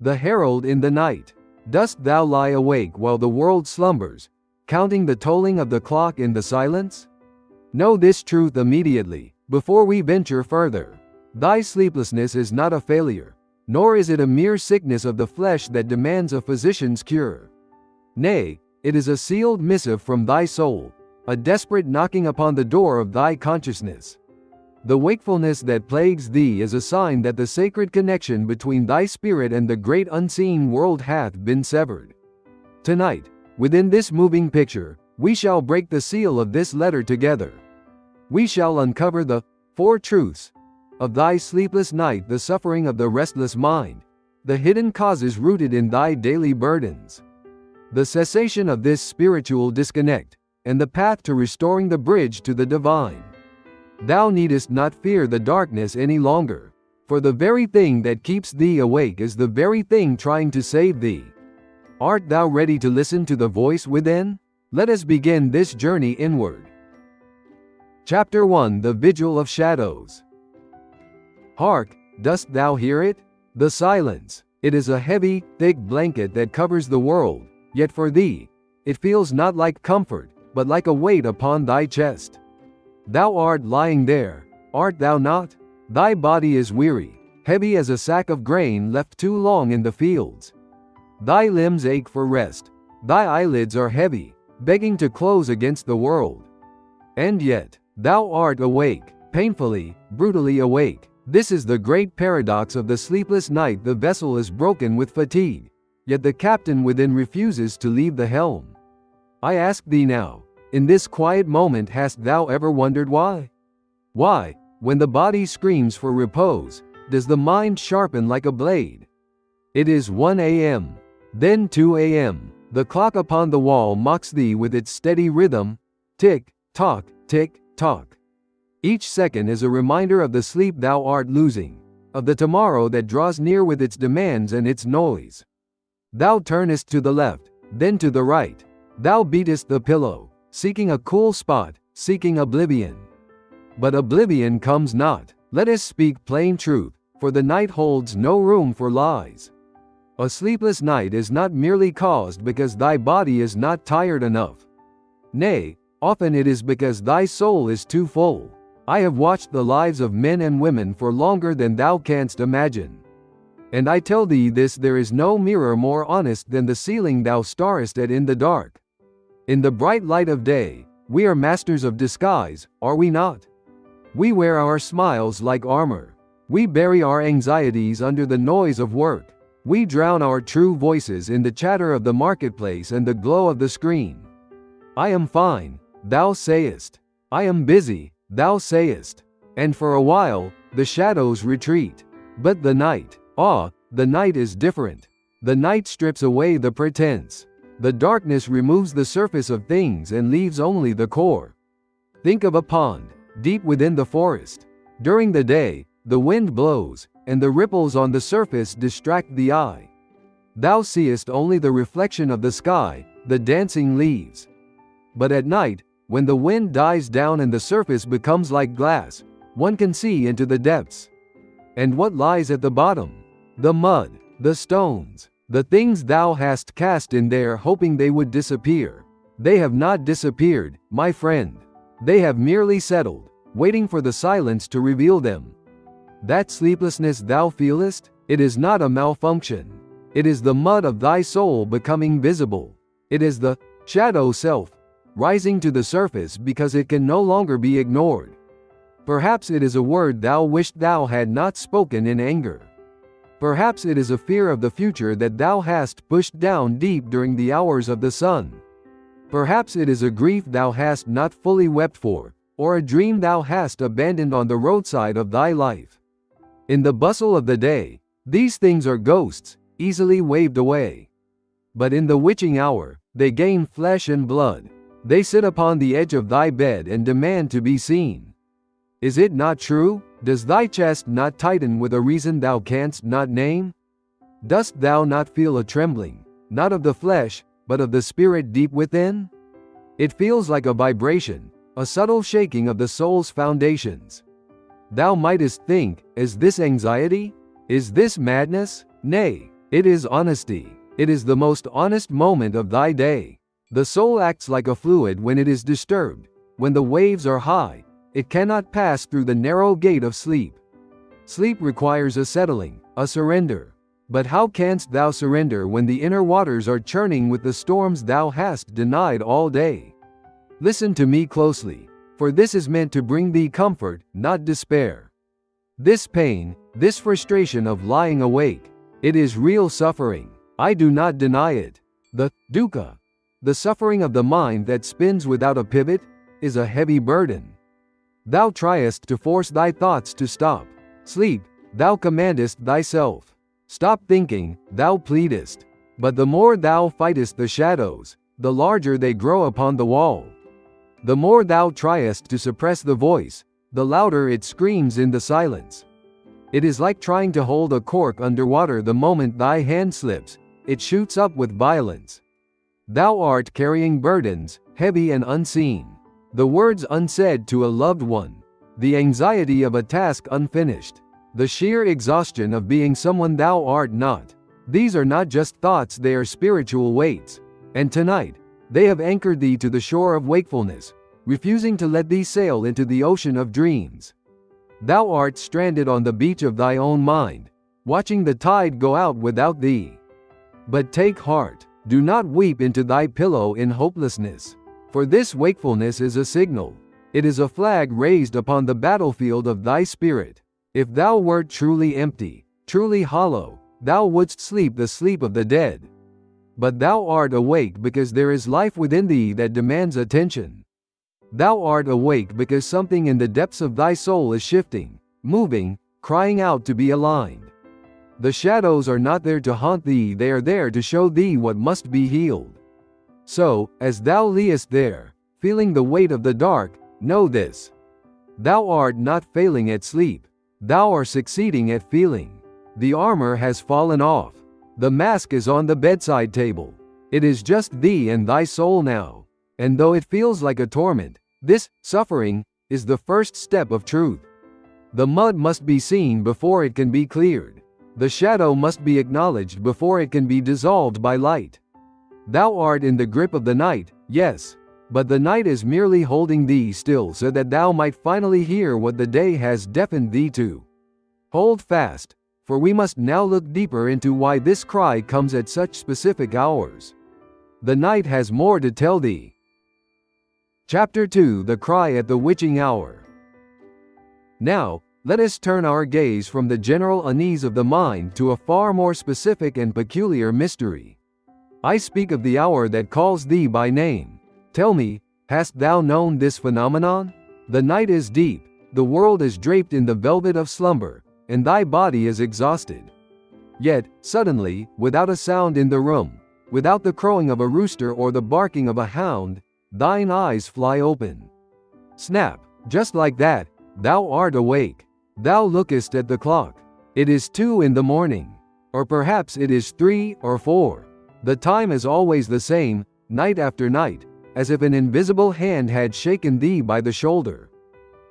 the herald in the night. Dost thou lie awake while the world slumbers, counting the tolling of the clock in the silence? Know this truth immediately, before we venture further. Thy sleeplessness is not a failure, nor is it a mere sickness of the flesh that demands a physician's cure. Nay, it is a sealed missive from thy soul, a desperate knocking upon the door of thy consciousness. The wakefulness that plagues thee is a sign that the sacred connection between thy spirit and the great unseen world hath been severed. Tonight, within this moving picture, we shall break the seal of this letter together. We shall uncover the 4 truths of thy sleepless night, the suffering of the restless mind, the hidden causes rooted in thy daily burdens, the cessation of this spiritual disconnect, and the path to restoring the bridge to the divine. Thou needest not fear the darkness any longer, for the very thing that keeps thee awake is the very thing trying to save thee. Art thou ready to listen to the voice within? Let us begin this journey inward. Chapter 1: The Vigil of Shadows. Hark, dost thou hear it? The silence. It is a heavy, thick blanket that covers the world, yet for thee, it feels not like comfort, but like a weight upon thy chest. Thou art lying there, art thou not? Thy body is weary, heavy as a sack of grain left too long in the fields. Thy limbs ache for rest, thy eyelids are heavy, begging to close against the world. And yet, thou art awake, painfully, brutally awake. This is the great paradox of the sleepless night. The vessel is broken with fatigue, yet the captain within refuses to leave the helm. I ask thee now, in this quiet moment, hast thou ever wondered why? Why, when the body screams for repose, does the mind sharpen like a blade? It is 1 a.m., then 2 a.m. The clock upon the wall mocks thee with its steady rhythm, tick, tock, tick, tock. Each second is a reminder of the sleep thou art losing, of the tomorrow that draws near with its demands and its noise. Thou turnest to the left, then to the right. Thou beatest the pillow, seeking a cool spot, seeking oblivion. But oblivion comes not. Let us speak plain truth, for the night holds no room for lies. A sleepless night is not merely caused because thy body is not tired enough. Nay, often it is because thy soul is too full. I have watched the lives of men and women for longer than thou canst imagine. And I tell thee this: there is no mirror more honest than the ceiling thou starest at in the dark. In the bright light of day, we are masters of disguise, are we not? We wear our smiles like armor. We bury our anxieties under the noise of work. We drown our true voices in the chatter of the marketplace and the glow of the screen. I am fine, thou sayest. I am busy, thou sayest. And for a while, the shadows retreat. But the night, the night is different. The night strips away the pretense. The darkness removes the surface of things and leaves only the core. Think of a pond, deep within the forest. During the day, the wind blows, and the ripples on the surface distract the eye. Thou seest only the reflection of the sky, the dancing leaves. But at night, when the wind dies down and the surface becomes like glass, one can see into the depths. And what lies at the bottom? The mud, the stones, the things thou hast cast in there hoping they would disappear. They have not disappeared, my friend. They have merely settled, waiting for the silence to reveal them. That sleeplessness thou feelest, it is not a malfunction. It is the mud of thy soul becoming visible. It is the shadow self, rising to the surface because it can no longer be ignored. Perhaps it is a word thou wished thou had not spoken in anger. Perhaps it is a fear of the future that thou hast pushed down deep during the hours of the sun. Perhaps it is a grief thou hast not fully wept for, or a dream thou hast abandoned on the roadside of thy life. In the bustle of the day, these things are ghosts, easily waved away. But in the witching hour, they gain flesh and blood. They sit upon the edge of thy bed and demand to be seen. Is it not true? Does thy chest not tighten with a reason thou canst not name? Dost thou not feel a trembling, not of the flesh, but of the spirit deep within? It feels like a vibration, a subtle shaking of the soul's foundations. Thou mightest think, is this anxiety? Is this madness? Nay, It is honesty. It is the most honest moment of thy day. The soul acts like a fluid when it is disturbed. When the waves are high, it cannot pass through the narrow gate of sleep. Sleep requires a settling, a surrender. But how canst thou surrender when the inner waters are churning with the storms thou hast denied all day? Listen to me closely, for this is meant to bring thee comfort, not despair. This pain, this frustration of lying awake, it is real suffering. I do not deny it. The dukkha, the suffering of the mind that spins without a pivot, is a heavy burden. Thou triest to force thy thoughts to stop. Sleep, thou commandest thyself. Stop thinking, thou pleadest. But the more thou fightest the shadows, the larger they grow upon the wall. The more thou triest to suppress the voice, the louder it screams in the silence. It is like trying to hold a cork underwater. The moment thy hand slips, it shoots up with violence. Thou art carrying burdens, heavy and unseen. The words unsaid to a loved one. The anxiety of a task unfinished. The sheer exhaustion of being someone thou art not. These are not just thoughts, they are spiritual weights. And tonight, they have anchored thee to the shore of wakefulness, refusing to let thee sail into the ocean of dreams. Thou art stranded on the beach of thy own mind, watching the tide go out without thee. But take heart, do not weep into thy pillow in hopelessness. For this wakefulness is a signal. It is a flag raised upon the battlefield of thy spirit. If thou wert truly empty, truly hollow, thou wouldst sleep the sleep of the dead. But thou art awake because there is life within thee that demands attention. Thou art awake because something in the depths of thy soul is shifting, moving, crying out to be aligned. The shadows are not there to haunt thee, they are there to show thee what must be healed. So, as thou liest there, feeling the weight of the dark, know this. Thou art not failing at sleep. Thou art succeeding at feeling. The armor has fallen off. The mask is on the bedside table. It is just thee and thy soul now. And though it feels like a torment, this suffering is the first step of truth. The mud must be seen before it can be cleared. The shadow must be acknowledged before it can be dissolved by light. Thou art in the grip of the night, yes, but the night is merely holding thee still so that thou might finally hear what the day has deafened thee to. Hold fast, for we must now look deeper into why this cry comes at such specific hours. The night has more to tell thee. Chapter 2: The Cry at the Witching Hour. Now, let us turn our gaze from the general unease of the mind to a far more specific and peculiar mystery. I speak of the hour that calls thee by name. Tell me, hast thou known this phenomenon? The night is deep, the world is draped in the velvet of slumber, and thy body is exhausted. Yet, suddenly, without a sound in the room, without the crowing of a rooster or the barking of a hound, thine eyes fly open. Snap, just like that, thou art awake. Thou lookest at the clock. It is 2 in the morning. Or perhaps it is 3 or 4. The time is always the same, night after night, as if an invisible hand had shaken thee by the shoulder.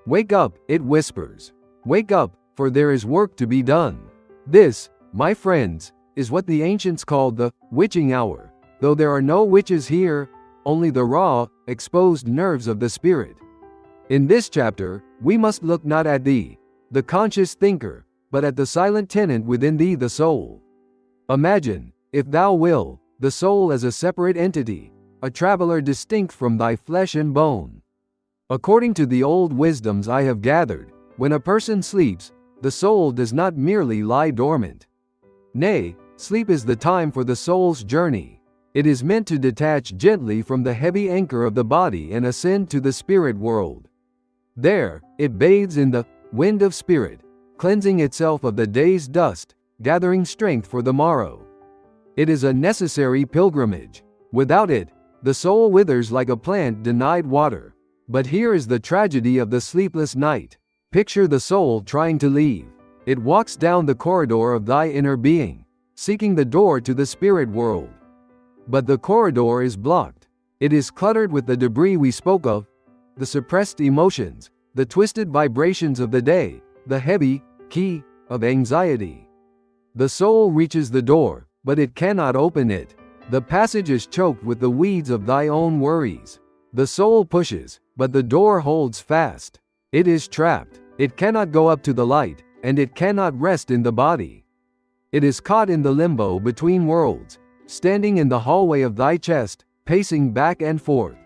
Wake up, it whispers. Wake up, for there is work to be done. This, my friends, is what the ancients called the witching hour, though there are no witches here, only the raw, exposed nerves of the spirit. In this chapter, we must look not at thee, the conscious thinker, but at the silent tenant within thee, the soul. Imagine, if thou will, the soul as a separate entity, a traveler distinct from thy flesh and bone. According to the old wisdoms I have gathered, when a person sleeps, the soul does not merely lie dormant. Nay, sleep is the time for the soul's journey. It is meant to detach gently from the heavy anchor of the body and ascend to the spirit world. There, it bathes in the wind of spirit, cleansing itself of the day's dust, gathering strength for the morrow. It is a necessary pilgrimage. Without it, the soul withers like a plant denied water. But here is the tragedy of the sleepless night. Picture the soul trying to leave. It walks down the corridor of thy inner being, seeking the door to the spirit world. But the corridor is blocked. It is cluttered with the debris we spoke of, the suppressed emotions, the twisted vibrations of the day, the heavy key of anxiety. The soul reaches the door, but it cannot open it. The passage is choked with the weeds of thy own worries. The soul pushes, but the door holds fast. It is trapped. It cannot go up to the light, and it cannot rest in the body. It is caught in the limbo between worlds, standing in the hallway of thy chest, pacing back and forth.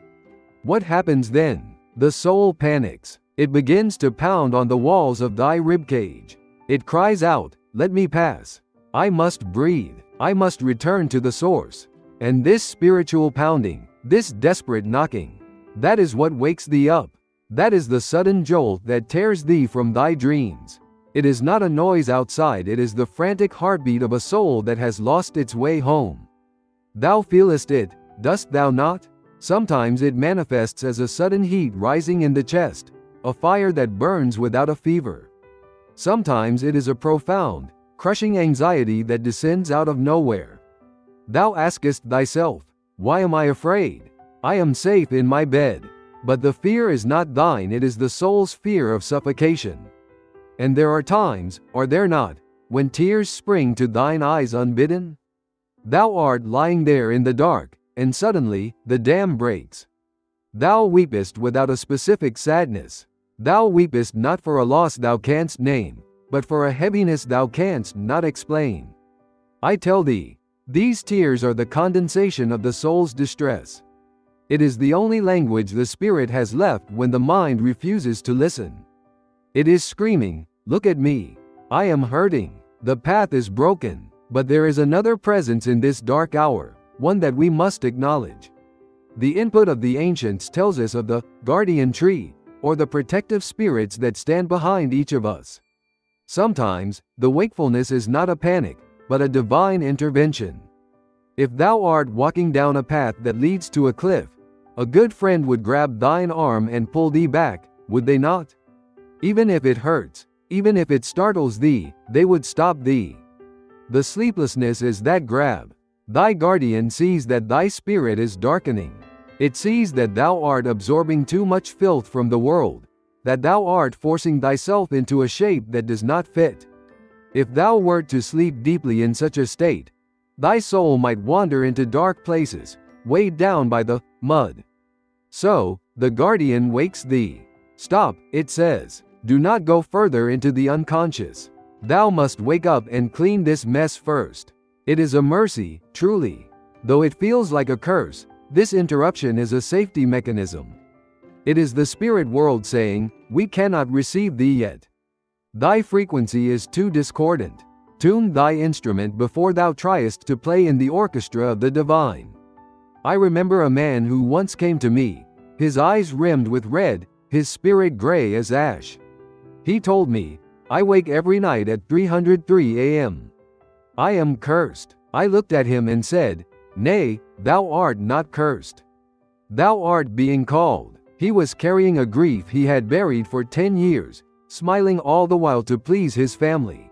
What happens then? The soul panics. It begins to pound on the walls of thy ribcage. It cries out, "Let me pass. I must breathe. I must return to the source." And this spiritual pounding, this desperate knocking, that is what wakes thee up. That is the sudden jolt that tears thee from thy dreams. It is not a noise outside, it is the frantic heartbeat of a soul that has lost its way home. Thou feelest it, dost thou not? Sometimes it manifests as a sudden heat rising in the chest, a fire that burns without a fever. Sometimes it is a profound, crushing anxiety that descends out of nowhere. Thou askest thyself, "Why am I afraid? I am safe in my bed." But the fear is not thine, it is the soul's fear of suffocation. And there are times, are there not, when tears spring to thine eyes unbidden? Thou art lying there in the dark, and suddenly, the dam breaks. Thou weepest without a specific sadness. Thou weepest not for a loss thou canst name, but for a heaviness thou canst not explain. I tell thee, these tears are the condensation of the soul's distress. It is the only language the spirit has left when the mind refuses to listen. It is screaming, "Look at me. I am hurting. The path is broken." But there is another presence in this dark hour, one that we must acknowledge. The input of the ancients tells us of the guardian tree, or the protective spirits that stand behind each of us. Sometimes, the wakefulness is not a panic, but a divine intervention. If thou art walking down a path that leads to a cliff, a good friend would grab thine arm and pull thee back, would they not? Even if it hurts, even if it startles thee, they would stop thee. The sleeplessness is that grab. Thy guardian sees that thy spirit is darkening. It sees that thou art absorbing too much filth from the world, that thou art forcing thyself into a shape that does not fit. If thou wert to sleep deeply in such a state, thy soul might wander into dark places, weighed down by the mud. So, the guardian wakes thee. Stop, it says. Do not go further into the unconscious. Thou must wake up and clean this mess first. It is a mercy, truly. Though it feels like a curse, this interruption is a safety mechanism. It is the spirit world saying, "We cannot receive thee yet. Thy frequency is too discordant. Tune thy instrument before thou triest to play in the orchestra of the divine." I remember a man who once came to me, his eyes rimmed with red, his spirit gray as ash. He told me, "I wake every night at 303 a.m. I am cursed." I looked at him and said, "Nay, thou art not cursed. Thou art being called." He was carrying a grief he had buried for 10 years, smiling all the while to please his family.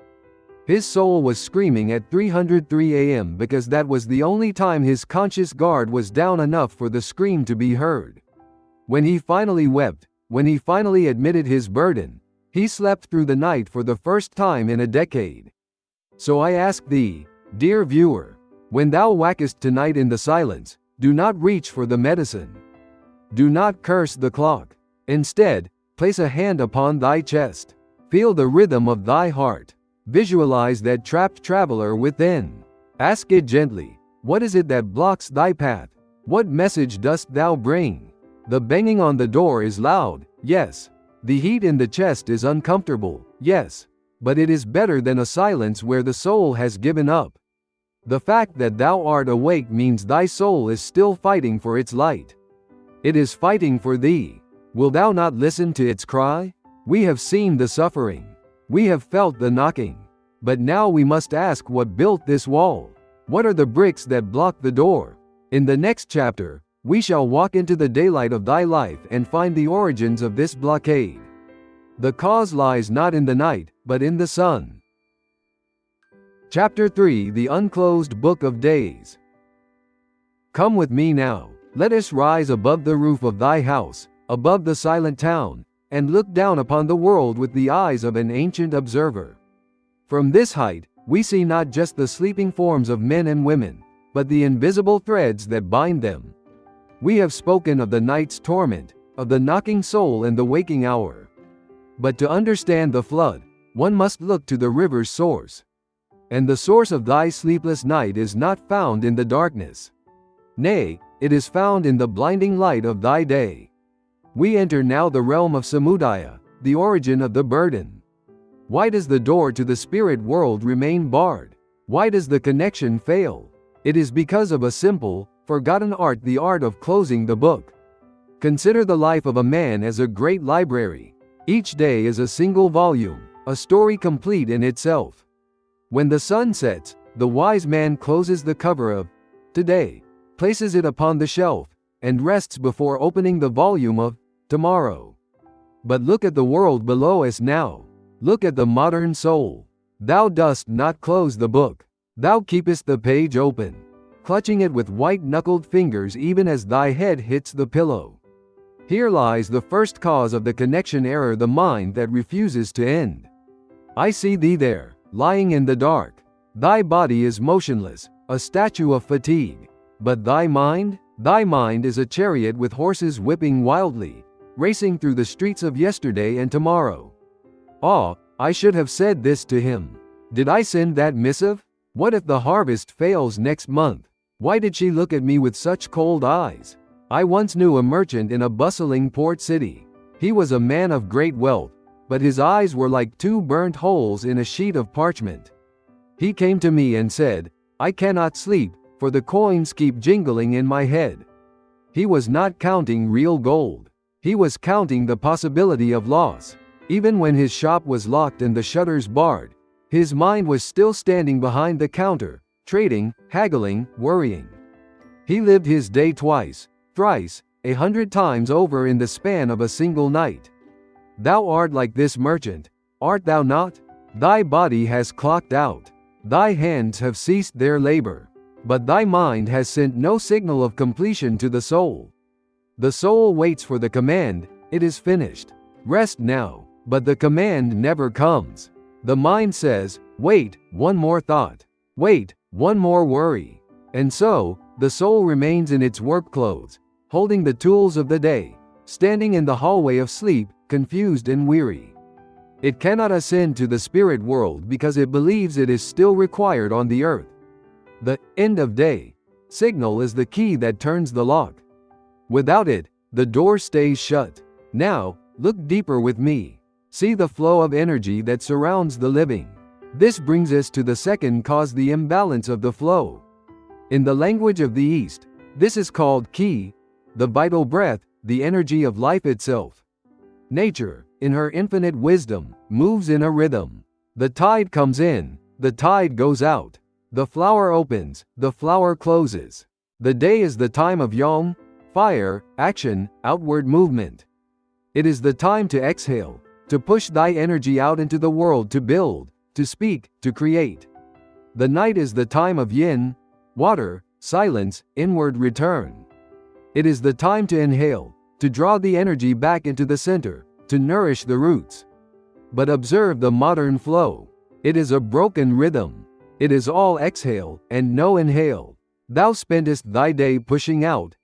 His soul was screaming at 303 a.m. because that was the only time his conscious guard was down enough for the scream to be heard. When he finally wept, when he finally admitted his burden, he slept through the night for the first time in a decade. So I ask thee, dear viewer, when thou wackest tonight in the silence, do not reach for the medicine. Do not curse the clock. Instead, place a hand upon thy chest. Feel the rhythm of thy heart. Visualize that trapped traveler within. Ask it gently, what is it that blocks thy path? What message dost thou bring? The banging on the door is loud, yes. The heat in the chest is uncomfortable, yes. But it is better than a silence where the soul has given up. The fact that thou art awake means thy soul is still fighting for its light. It is fighting for thee. Will thou not listen to its cry? We have seen the suffering. We have felt the knocking. But now we must ask what built this wall. What are the bricks that block the door? In the next chapter, we shall walk into the daylight of thy life and find the origins of this blockade. The cause lies not in the night, but in the sun. Chapter 3: The Unclosed Book of Days. Come with me now. Let us rise above the roof of thy house, above the silent town, and look down upon the world with the eyes of an ancient observer. From this height, we see not just the sleeping forms of men and women, but the invisible threads that bind them. We have spoken of the night's torment, of the knocking soul and the waking hour. But to understand the flood, one must look to the river's source. And the source of thy sleepless night is not found in the darkness. Nay, it is found in the blinding light of thy day. We enter now the realm of samudaya, the origin of the burden. Why does the door to the spirit world remain barred? Why does the connection fail? It is because of a simple, forgotten art, the art of closing the book. Consider the life of a man as a great library. Each day is a single volume, a story complete in itself. When the sun sets, the wise man closes the cover of today, places it upon the shelf, and rests before opening the volume of tomorrow. But look at the world below us now. Look at the modern soul. Thou dost not close the book. Thou keepest the page open, clutching it with white-knuckled fingers even as thy head hits the pillow. Here lies the first cause of the connection error, the mind that refuses to end. I see thee there, lying in the dark. Thy body is motionless, a statue of fatigue. But thy mind is a chariot with horses whipping wildly, racing through the streets of yesterday and tomorrow. Ah, I should have said this to him. Did I send that missive? What if the harvest fails next month? Why did she look at me with such cold eyes? I once knew a merchant in a bustling port city. He was a man of great wealth, but his eyes were like two burnt holes in a sheet of parchment. He came to me and said, I cannot sleep, for the coins keep jingling in my head. He was not counting real gold. He was counting the possibility of loss. Even when his shop was locked and the shutters barred, his mind was still standing behind the counter, trading, haggling, worrying. He lived his day twice, thrice, 100 times over in the span of a single night. Thou art like this merchant, art thou not? Thy body has clocked out. Thy hands have ceased their labor. But thy mind has sent no signal of completion to the soul. The soul waits for the command, it is finished. Rest now, but the command never comes. The mind says, wait, one more thought. Wait, one more worry. And so, the soul remains in its work clothes, holding the tools of the day, standing in the hallway of sleep, confused and weary. It cannot ascend to the spirit world because it believes it is still required on the earth. The end of day signal is the key that turns the lock. Without it, the door stays shut. Now, look deeper with me. See the flow of energy that surrounds the living. This brings us to the second cause, the imbalance of the flow. In the language of the East, this is called ki, the vital breath, the energy of life itself. Nature, in her infinite wisdom, moves in a rhythm. The tide comes in, the tide goes out. The flower opens, the flower closes. The day is the time of yang, fire, action, outward movement. It is the time to exhale, to push thy energy out into the world, to build, to speak, to create. The night is the time of yin, water, silence, inward return. It is the time to inhale, to draw the energy back into the center, to nourish the roots. But observe the modern flow. It is a broken rhythm. It is all exhale, and no inhale. Thou spendest thy day pushing out,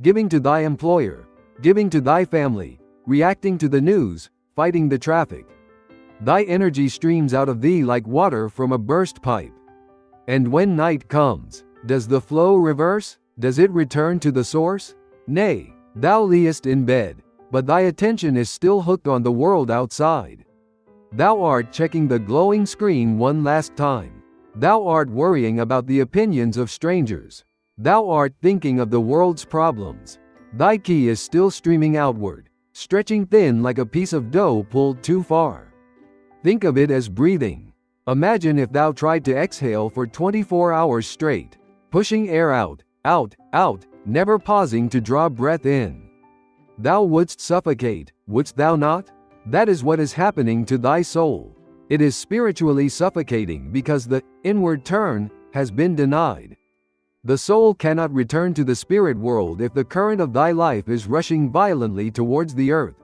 giving to thy employer, giving to thy family, reacting to the news, fighting the traffic. Thy energy streams out of thee like water from a burst pipe. And when night comes, does the flow reverse? Does it return to the source? Nay, thou liest in bed, but thy attention is still hooked on the world outside. Thou art checking the glowing screen one last time. Thou art worrying about the opinions of strangers. Thou art thinking of the world's problems. Thy ki is still streaming outward, stretching thin like a piece of dough pulled too far. Think of it as breathing. Imagine if thou tried to exhale for 24 hours straight, pushing air out, out, out, never pausing to draw breath in. Thou wouldst suffocate, wouldst thou not? That is what is happening to thy soul. It is spiritually suffocating because the inward turn has been denied. The soul cannot return to the spirit world if the current of thy life is rushing violently towards the earth.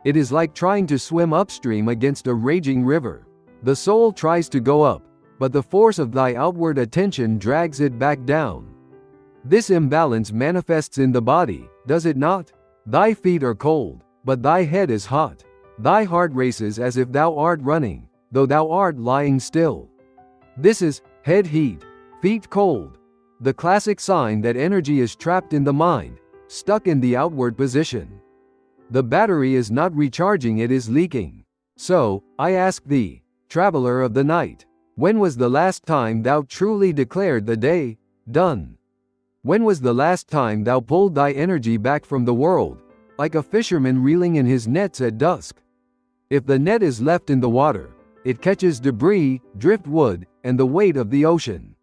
It is like trying to swim upstream against a raging river. The soul tries to go up, but the force of thy outward attention drags it back down. This imbalance manifests in the body, does it not? Thy feet are cold, but thy head is hot. Thy heart races as if thou art running, though thou art lying still. This is head heat, feet cold, the classic sign that energy is trapped in the mind, stuck in the outward position. The battery is not recharging, it is leaking. So, I ask thee, traveler of the night, when was the last time thou truly declared the day done? When was the last time thou pulled thy energy back from the world, like a fisherman reeling in his nets at dusk? If the net is left in the water, it catches debris, driftwood, and the weight of the ocean.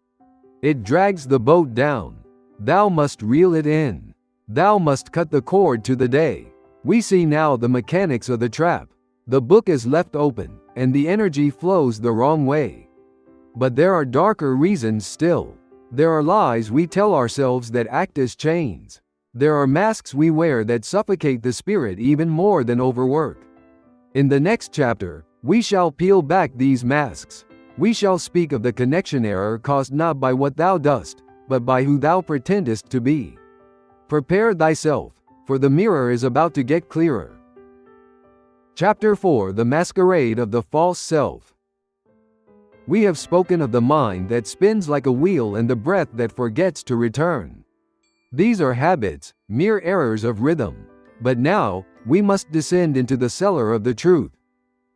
It drags the boat down. Thou must reel it in. Thou must cut the cord to the day. We see now the mechanics of the trap. The book is left open, and the energy flows the wrong way. But there are darker reasons still. There are lies we tell ourselves that act as chains. There are masks we wear that suffocate the spirit even more than overwork. In the next chapter, we shall peel back these masks. We shall speak of the connection error caused not by what thou dost, but by who thou pretendest to be. Prepare thyself, for the mirror is about to get clearer. Chapter 4: The Masquerade of the False Self. We have spoken of the mind that spins like a wheel and the breath that forgets to return. These are habits, mere errors of rhythm. But now, we must descend into the cellar of the truth.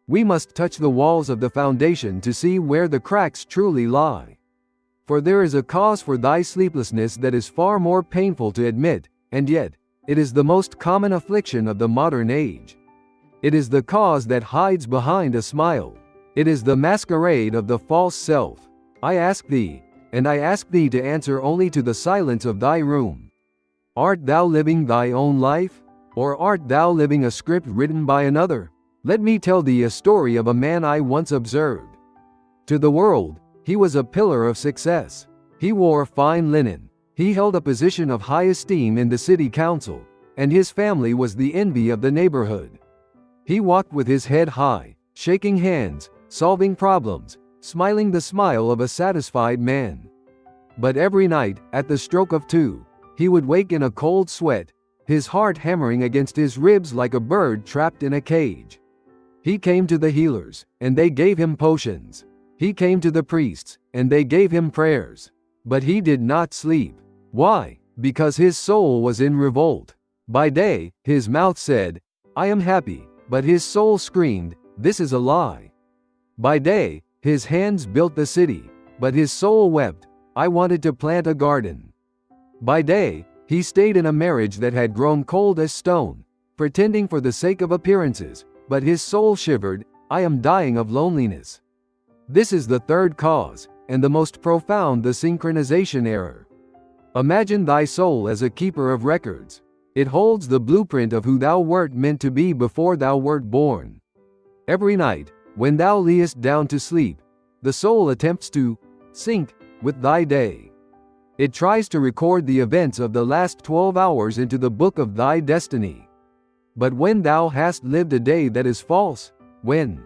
We must touch the walls of the foundation to see where the cracks truly lie. For there is a cause for thy sleeplessness that is far more painful to admit, and yet, it is the most common affliction of the modern age. It is the cause that hides behind a smile. It is the masquerade of the false self. I ask thee, and I ask thee to answer only to the silence of thy room. Art thou living thy own life? Or art thou living a script written by another? Let me tell thee a story of a man I once observed. To the world, he was a pillar of success. He wore fine linen. He held a position of high esteem in the city council, and his family was the envy of the neighborhood. He walked with his head high, shaking hands, solving problems, smiling the smile of a satisfied man. But every night, at the stroke of 2, he would wake in a cold sweat, his heart hammering against his ribs like a bird trapped in a cage. He came to the healers, and they gave him potions. He came to the priests, and they gave him prayers. But he did not sleep. Why? Because his soul was in revolt. By day, his mouth said, I am happy, but his soul screamed, this is a lie. By day, his hands built the city, but his soul wept, I wanted to plant a garden. By day, he stayed in a marriage that had grown cold as stone, pretending for the sake of appearances, but his soul shivered, I am dying of loneliness. This is the third cause, and the most profound, the synchronization error. Imagine thy soul as a keeper of records. It holds the blueprint of who thou wert meant to be before thou wert born. Every night, when thou liest down to sleep, the soul attempts to sync with thy day. It tries to record the events of the last 12 hours into the book of thy destiny. But when thou hast lived a day that is false, when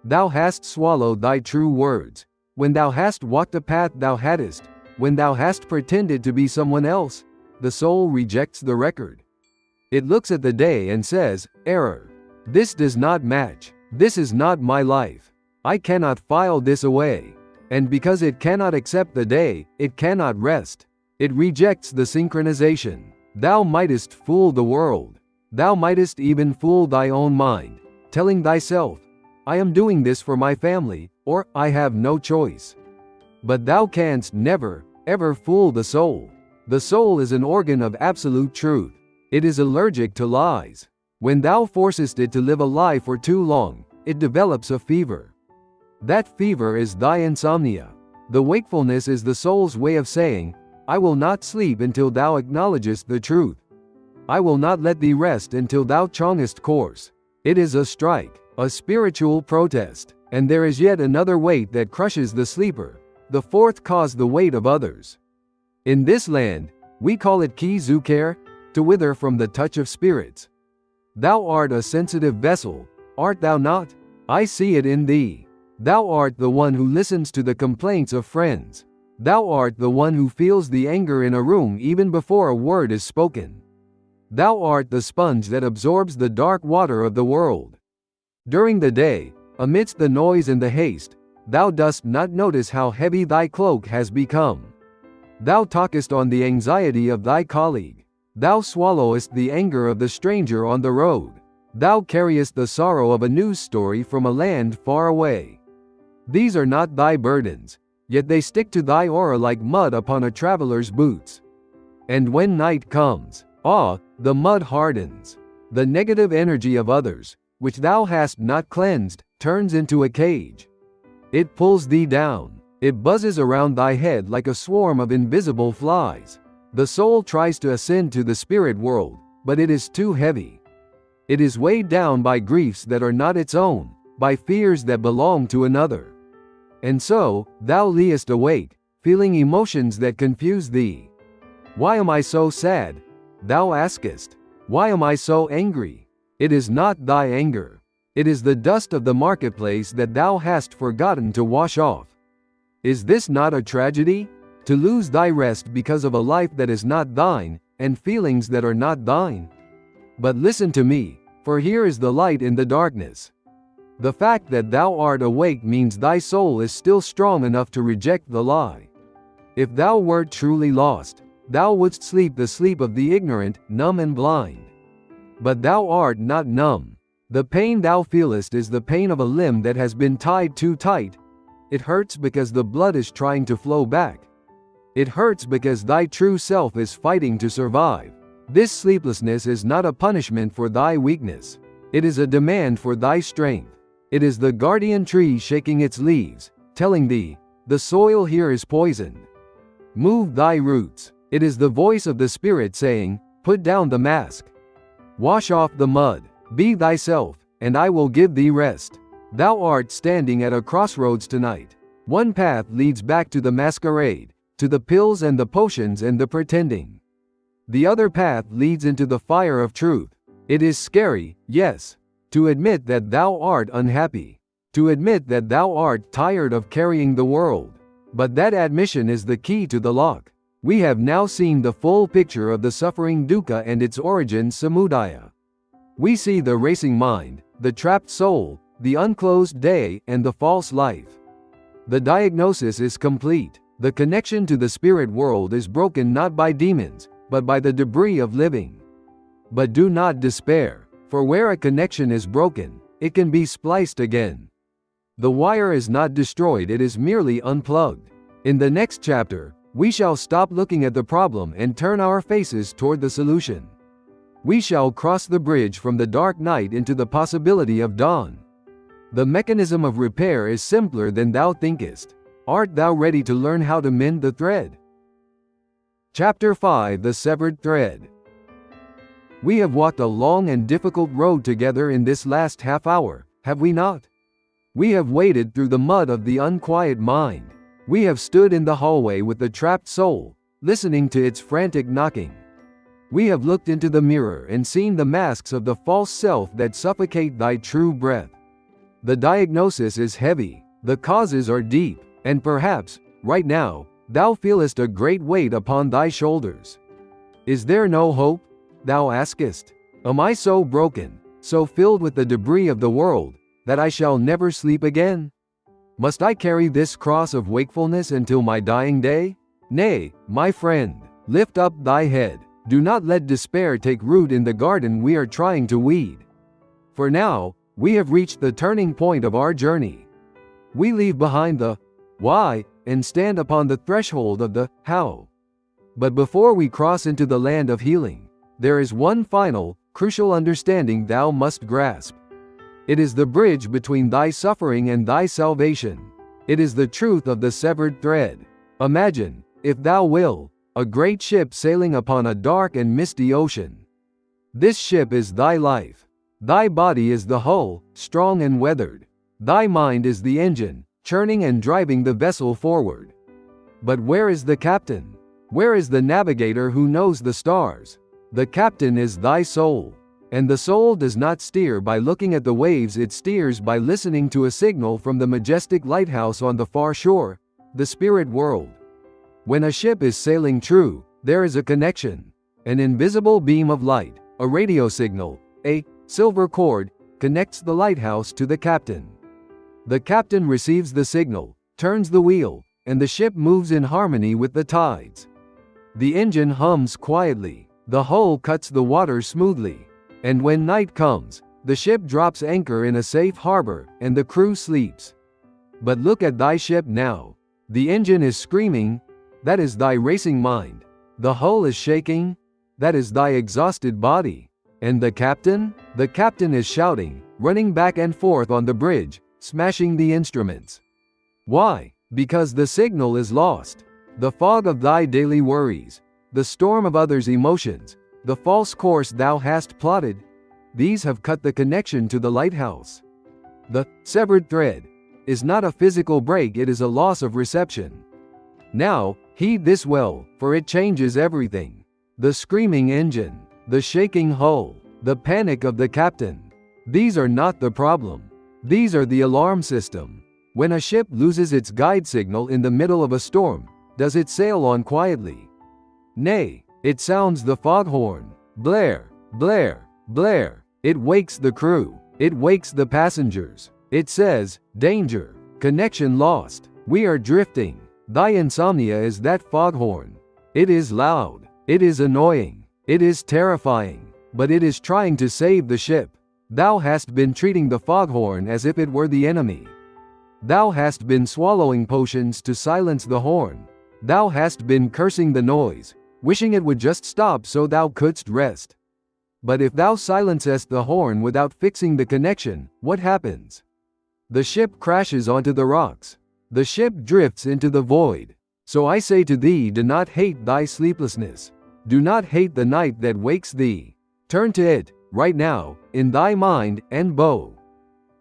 thou hast swallowed thy true words, when thou hast walked a path thou hadst, when thou hast pretended to be someone else, the soul rejects the record. It looks at the day and says, error. This does not match. This is not my life. I cannot file this away. And because it cannot accept the day, it cannot rest. It rejects the synchronization. Thou mightest fool the world. Thou mightest even fool thy own mind, telling thyself, I am doing this for my family, or I have no choice. But thou canst never, ever fool the soul. The soul is an organ of absolute truth. It is allergic to lies. When thou forcest it to live a lie for too long, it develops a fever. That fever is thy insomnia. The wakefulness is the soul's way of saying, I will not sleep until thou acknowledgest the truth. I will not let thee rest until thou chongest course. It is a strike, a spiritual protest. And there is yet another weight that crushes the sleeper. The fourth cause, the weight of others. In this land, we call it kizuker, to wither from the touch of spirits. Thou art a sensitive vessel, art thou not? I see it in thee. Thou art the one who listens to the complaints of friends. Thou art the one who feels the anger in a room even before a word is spoken. Thou art the sponge that absorbs the dark water of the world. During the day, amidst the noise and the haste, thou dost not notice how heavy thy cloak has become. Thou talkest on the anxiety of thy colleague. Thou swallowest the anger of the stranger on the road. Thou carriest the sorrow of a news story from a land far away. These are not thy burdens, yet they stick to thy aura like mud upon a traveler's boots. And when night comes, the mud hardens. The negative energy of others, which thou hast not cleansed, turns into a cage. It pulls thee down. It buzzes around thy head like a swarm of invisible flies. The soul tries to ascend to the spirit world, but it is too heavy. It is weighed down by griefs that are not its own, by fears that belong to another. And so, thou liest awake, feeling emotions that confuse thee. Why am I so sad? Thou askest. Why am I so angry? It is not thy anger. It is the dust of the marketplace that thou hast forgotten to wash off. Is this not a tragedy? To lose thy rest because of a life that is not thine, and feelings that are not thine? But listen to me, for here is the light in the darkness. The fact that thou art awake means thy soul is still strong enough to reject the lie. If thou wert truly lost, thou wouldst sleep the sleep of the ignorant, numb and blind. But thou art not numb. The pain thou feelest is the pain of a limb that has been tied too tight. It hurts because the blood is trying to flow back. It hurts because thy true self is fighting to survive. This sleeplessness is not a punishment for thy weakness. It is a demand for thy strength. It is the guardian tree shaking its leaves, telling thee, the soil here is poisoned. Move thy roots. It is the voice of the spirit saying, put down the mask. Wash off the mud. Be thyself, and I will give thee rest. Thou art standing at a crossroads tonight. One path leads back to the masquerade, to the pills and the potions and the pretending. The other path leads into the fire of truth. It is scary, yes, to admit that thou art unhappy, to admit that thou art tired of carrying the world. But that admission is the key to the lock. We have now seen the full picture of the suffering dukkha and its origin samudaya. We see the racing mind, the trapped soul, the unclosed day, and the false life. The diagnosis is complete. The connection to the spirit world is broken not by demons, but by the debris of living. But do not despair, for where a connection is broken, it can be spliced again. The wire is not destroyed, it is merely unplugged. In the next chapter, we shall stop looking at the problem and turn our faces toward the solution. We shall cross the bridge from the dark night into the possibility of dawn. The mechanism of repair is simpler than thou thinkest. Art thou ready to learn how to mend the thread? Chapter 5: The Severed Thread. We have walked a long and difficult road together in this last half hour, have we not? We have waded through the mud of the unquiet mind. We have stood in the hallway with the trapped soul, listening to its frantic knocking. We have looked into the mirror and seen the masks of the false self that suffocate thy true breath. The diagnosis is heavy, the causes are deep, and perhaps, right now, thou feelest a great weight upon thy shoulders. Is there no hope? Thou askest. Am I so broken, so filled with the debris of the world, that I shall never sleep again? Must I carry this cross of wakefulness until my dying day? Nay, my friend, lift up thy head. Do not let despair take root in the garden we are trying to weed. For now, we have reached the turning point of our journey. We leave behind the why and stand upon the threshold of the how. But before we cross into the land of healing, there is one final, crucial understanding thou must grasp. It is the bridge between thy suffering and thy salvation. It is the truth of the severed thread. Imagine, if thou will, a great ship sailing upon a dark and misty ocean. This ship is thy life. Thy body is the hull, strong and weathered. Thy mind is the engine, churning and driving the vessel forward. But where is the captain? Where is the navigator who knows the stars? The captain is thy soul. And the soul does not steer by looking at the waves, it steers by listening to a signal from the majestic lighthouse on the far shore, the spirit world. When a ship is sailing true, there is a connection. An invisible beam of light, a radio signal, a silver cord, connects the lighthouse to the captain. The captain receives the signal, turns the wheel, and the ship moves in harmony with the tides. The engine hums quietly, the hull cuts the water smoothly. And when night comes, the ship drops anchor in a safe harbor, and the crew sleeps. But look at thy ship now. The engine is screaming, that is thy racing mind. The hull is shaking, that is thy exhausted body. And the captain? The captain is shouting, running back and forth on the bridge, smashing the instruments. Why? Because the signal is lost. The fog of thy daily worries, the storm of others' emotions, the false course thou hast plotted, these have cut the connection to the lighthouse. The severed thread is not a physical break, it is a loss of reception. Now, heed this well, for it changes everything. The screaming engine, the shaking hull, the panic of the captain. These are not the problem. These are the alarm system. When a ship loses its guide signal in the middle of a storm, does it sail on quietly? Nay, it sounds the foghorn. Blare, blare, blare. It wakes the crew. It wakes the passengers. It says, danger, connection lost. We are drifting. Thy insomnia is that foghorn. It is loud. It is annoying. It is terrifying. But it is trying to save the ship. Thou hast been treating the foghorn as if it were the enemy. Thou hast been swallowing potions to silence the horn. Thou hast been cursing the noise, wishing it would just stop so thou couldst rest. But if thou silencest the horn without fixing the connection, what happens? The ship crashes onto the rocks. The ship drifts into the void. So I say to thee, do not hate thy sleeplessness. Do not hate the night that wakes thee. Turn to it, right now, in thy mind, and bow.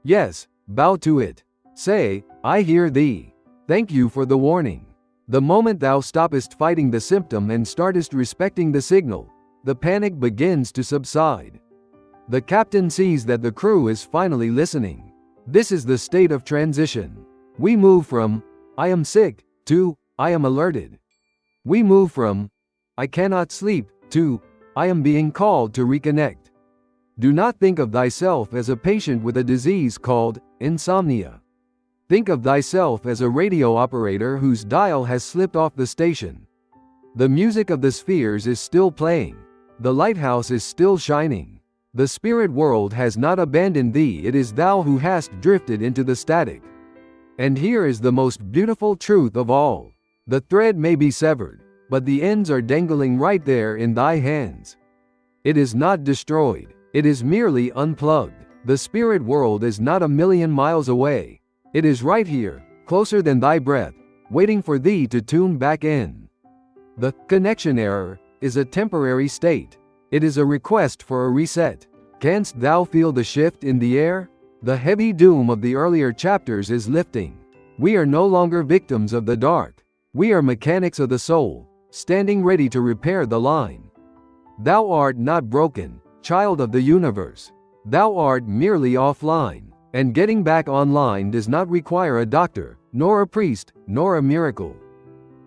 Yes, bow to it. Say, I hear thee. Thank you for the warning. The moment thou stoppest fighting the symptom and startest respecting the signal, the panic begins to subside. The captain sees that the crew is finally listening. This is the state of transition. We move from, I am sick, to, I am alerted. We move from, I cannot sleep, to, I am being called to reconnect. Do not think of thyself as a patient with a disease called insomnia. Think of thyself as a radio operator whose dial has slipped off the station. The music of the spheres is still playing. The lighthouse is still shining. The spirit world has not abandoned thee, it is thou who hast drifted into the static. And here is the most beautiful truth of all. The thread may be severed, but the ends are dangling right there in thy hands. It is not destroyed, it is merely unplugged. The spirit world is not a million miles away. It is right here, closer than thy breath, waiting for thee to tune back in. The connection error is a temporary state. It is a request for a reset. Canst thou feel the shift in the air? The heavy doom of the earlier chapters is lifting. We are no longer victims of the dark. We are mechanics of the soul, standing ready to repair the line. Thou art not broken, child of the universe. Thou art merely offline. And getting back online does not require a doctor, nor a priest, nor a miracle.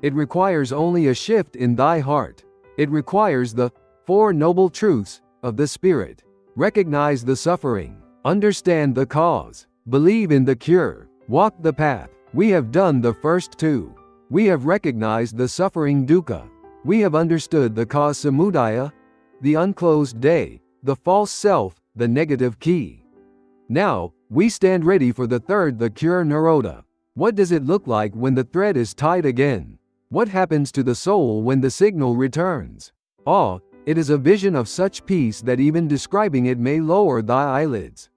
It requires only a shift in thy heart. It requires the Four Noble Truths of the Spirit. Recognize the suffering. Understand the cause. Believe in the cure. Walk the path. We have done the first two. We have recognized the suffering dukkha. We have understood the cause samudaya, the unclosed day, the false self, the negative key. Now, we stand ready for the third, the cure nirodha. What does it look like when the thread is tied again? What happens to the soul when the signal returns? It is a vision of such peace that even describing it may lower thy eyelids.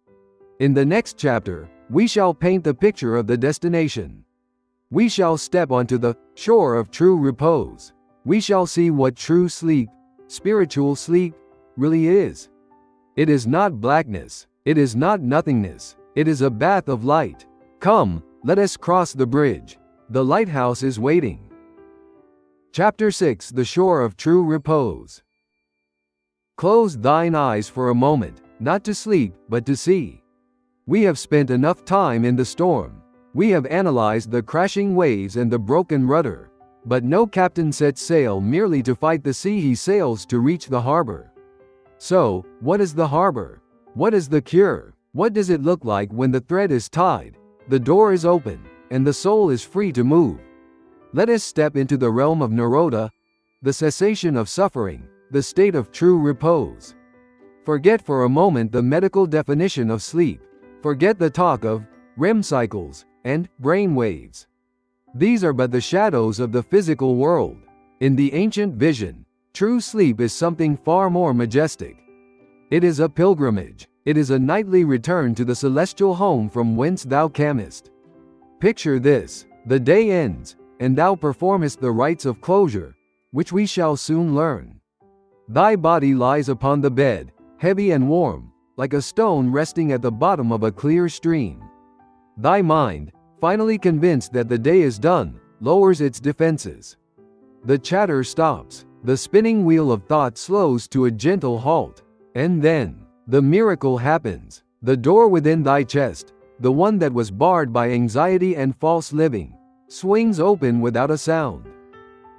In the next chapter, we shall paint the picture of the destination. We shall step onto the shore of true repose. We shall see what true sleep, spiritual sleep, really is. It is not blackness. It is not nothingness. It is a bath of light. Come, let us cross the bridge. The lighthouse is waiting. Chapter 6: The Shore of True Repose. Close thine eyes for a moment, not to sleep, but to see. We have spent enough time in the storm. We have analyzed the crashing waves and the broken rudder. But no captain sets sail merely to fight the sea, he sails to reach the harbor. So, what is the harbor? What is the cure? What does it look like when the thread is tied, the door is open, and the soul is free to move? Let us step into the realm of Nirodha, the cessation of suffering, the state of true repose. Forget for a moment the medical definition of sleep. Forget the talk of REM cycles and brain waves. These are but the shadows of the physical world. In the ancient vision, true sleep is something far more majestic. It is a pilgrimage. It is a nightly return to the celestial home from whence thou camest. Picture this: the day ends, and thou performest the rites of closure, which we shall soon learn. Thy body lies upon the bed, heavy and warm, like a stone resting at the bottom of a clear stream. Thy mind, finally convinced that the day is done, lowers its defenses. The chatter stops, the spinning wheel of thought slows to a gentle halt, and then, the miracle happens. The door within thy chest, the one that was barred by anxiety and false living, swings open without a sound.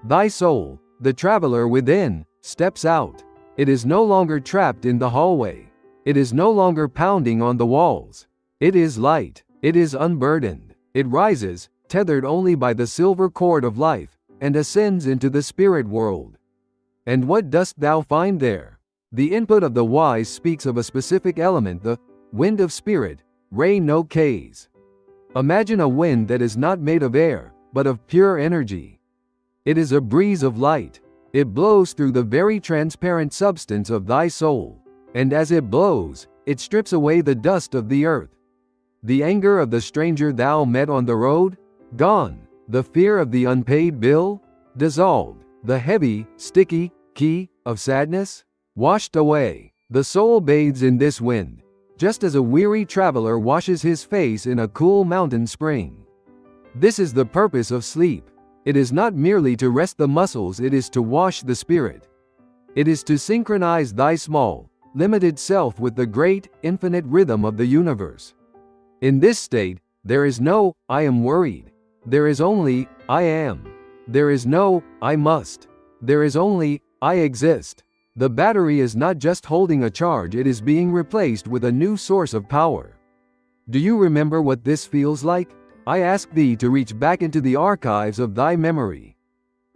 Thy soul, the traveler within, steps out. It is no longer trapped in the hallway. It is no longer pounding on the walls. It is light. It is unburdened. It rises, tethered only by the silver cord of life, and ascends into the spirit world. And what dost thou find there? The input of the wise speaks of a specific element, the wind of spirit, Rei no K's. Imagine a wind that is not made of air, but of pure energy. It is a breeze of light. It blows through the very transparent substance of thy soul, and as it blows, it strips away the dust of the earth. The anger of the stranger thou met on the road? Gone. The fear of the unpaid bill? Dissolved. The heavy, sticky key of sadness? Washed away. The soul bathes in this wind, just as a weary traveler washes his face in a cool mountain spring. This is the purpose of sleep. It is not merely to rest the muscles, it is to wash the spirit. It is to synchronize thy small, limited self with the great, infinite rhythm of the universe. In this state, there is no, I am worried. There is only, I am. There is no, I must. There is only, I exist. The battery is not just holding a charge, it is being replaced with a new source of power. Do you remember what this feels like? I ask thee to reach back into the archives of thy memory.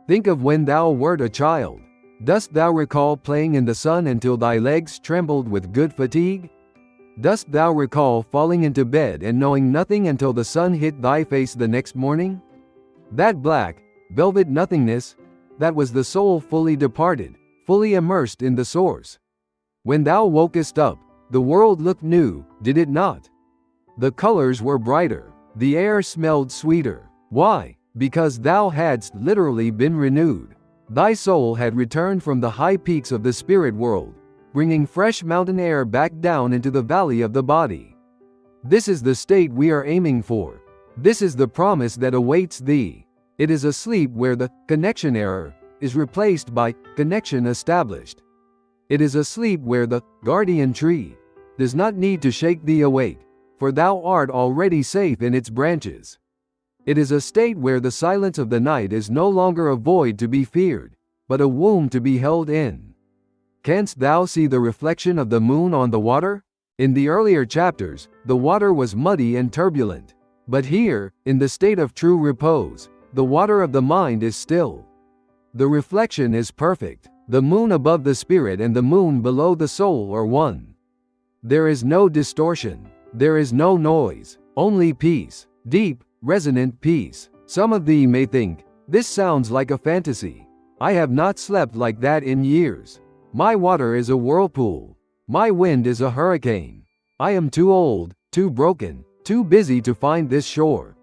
Think of when thou wert a child. Dost thou recall playing in the sun until thy legs trembled with good fatigue? Dost thou recall falling into bed and knowing nothing until the sun hit thy face the next morning? That black, velvet nothingness, that was the soul fully departed, fully immersed in the source. When thou wokest up, the world looked new, did it not? The colors were brighter, the air smelled sweeter. Why? Because thou hadst literally been renewed. Thy soul had returned from the high peaks of the spirit world, bringing fresh mountain air back down into the valley of the body. This is the state we are aiming for. This is the promise that awaits thee. It is a sleep where the connection error is replaced by connection established. It is a sleep where the guardian tree does not need to shake thee awake, for thou art already safe in its branches. It is a state where the silence of the night is no longer a void to be feared, but a womb to be held in. Canst thou see the reflection of the moon on the water? In the earlier chapters, the water was muddy and turbulent. But here, in the state of true repose, the water of the mind is still. The reflection is perfect. The moon above the spirit and the moon below the soul are one. There is no distortion. There is no noise. Only peace. Deep, resonant peace. Some of thee may think, this sounds like a fantasy. I have not slept like that in years. My water is a whirlpool. My wind is a hurricane. I am too old, too broken, too busy to find this shore.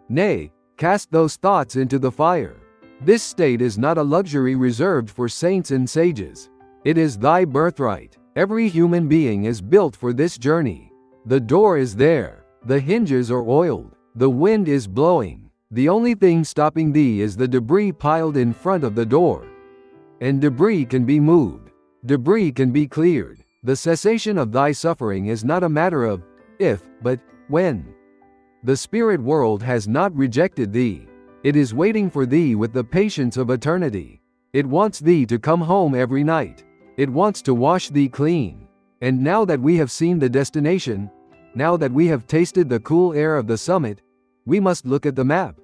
Nay, cast those thoughts into the fire. This state is not a luxury reserved for saints and sages. It is thy birthright. Every human being is built for this journey. The door is there. The hinges are oiled. The wind is blowing. The only thing stopping thee is the debris piled in front of the door. And debris can be moved. Debris can be cleared. The cessation of thy suffering is not a matter of if, but when. The spirit world has not rejected thee. It is waiting for thee with the patience of eternity. It wants thee to come home every night. It wants to wash thee clean. And now that we have seen the destination, now that we have tasted the cool air of the summit, we must look at the map.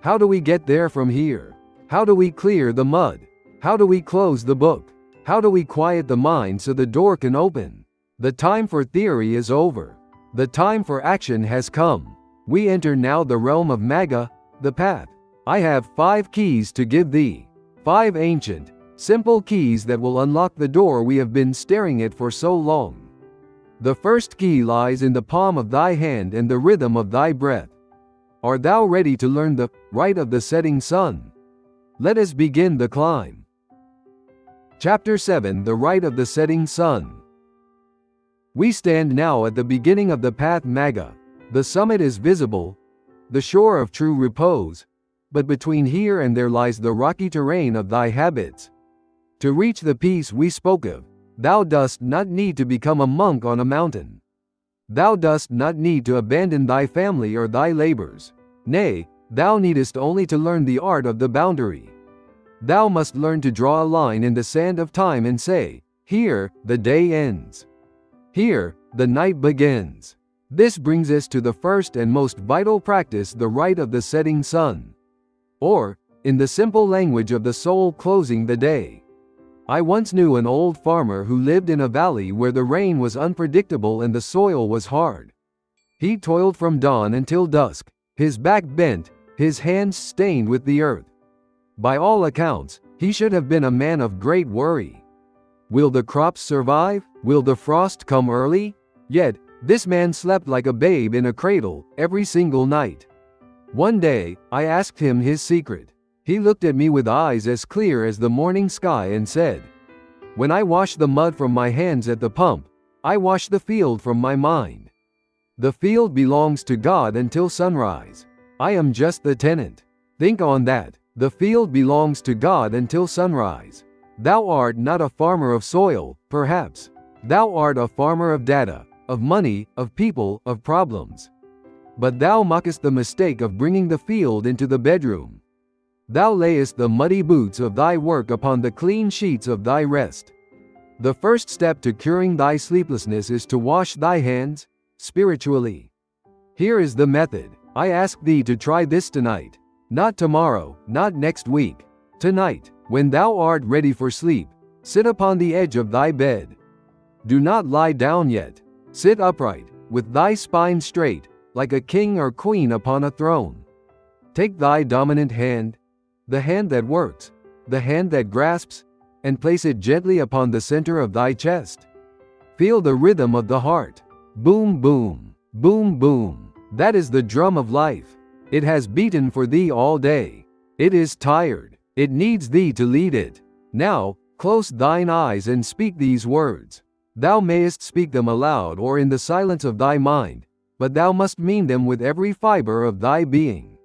How do we get there from here? How do we clear the mud? How do we close the book? How do we quiet the mind so the door can open? The time for theory is over. The time for action has come. We enter now the realm of Magga, the path. I have 5 keys to give thee. 5 ancient, simple keys that will unlock the door we have been staring at for so long. The first key lies in the palm of thy hand and the rhythm of thy breath. Art thou ready to learn the rite of the setting sun? Let us begin the climb. Chapter 7: The Rite of the Setting Sun. We stand now at the beginning of the path Magga. The summit is visible, the shore of true repose, but between here and there lies the rocky terrain of thy habits. To reach the peace we spoke of, thou dost not need to become a monk on a mountain. Thou dost not need to abandon thy family or thy labors. Nay, thou needest only to learn the art of the boundary. Thou must learn to draw a line in the sand of time and say, here, the day ends. Here, the night begins. This brings us to the first and most vital practice, the rite of the setting sun. Or, in the simple language of the soul, closing the day. I once knew an old farmer who lived in a valley where the rain was unpredictable and the soil was hard. He toiled from dawn until dusk, his back bent, his hands stained with the earth. By all accounts, he should have been a man of great worry. Will the crops survive? Will the frost come early? Yet, this man slept like a babe in a cradle every single night. One day, I asked him his secret. He looked at me with eyes as clear as the morning sky and said, when I wash the mud from my hands at the pump, I wash the field from my mind. The field belongs to God until sunrise. I am just the tenant. Think on that. The field belongs to God until sunrise. Thou art not a farmer of soil, perhaps. Thou art a farmer of data, of money, of people, of problems. But thou mockest the mistake of bringing the field into the bedroom. Thou layest the muddy boots of thy work upon the clean sheets of thy rest. The first step to curing thy sleeplessness is to wash thy hands, spiritually. Here is the method. I ask thee to try this tonight. Not tomorrow, not next week. Tonight, when thou art ready for sleep, sit upon the edge of thy bed. Do not lie down yet. Sit upright, with thy spine straight, like a king or queen upon a throne. Take thy dominant hand, the hand that works, the hand that grasps, and place it gently upon the center of thy chest. Feel the rhythm of the heart. Boom, boom, boom, boom. That is the drum of life. It has beaten for thee all day. It is tired. It needs thee to lead it. Now, close thine eyes and speak these words. Thou mayest speak them aloud or in the silence of thy mind, but thou must mean them with every fiber of thy being.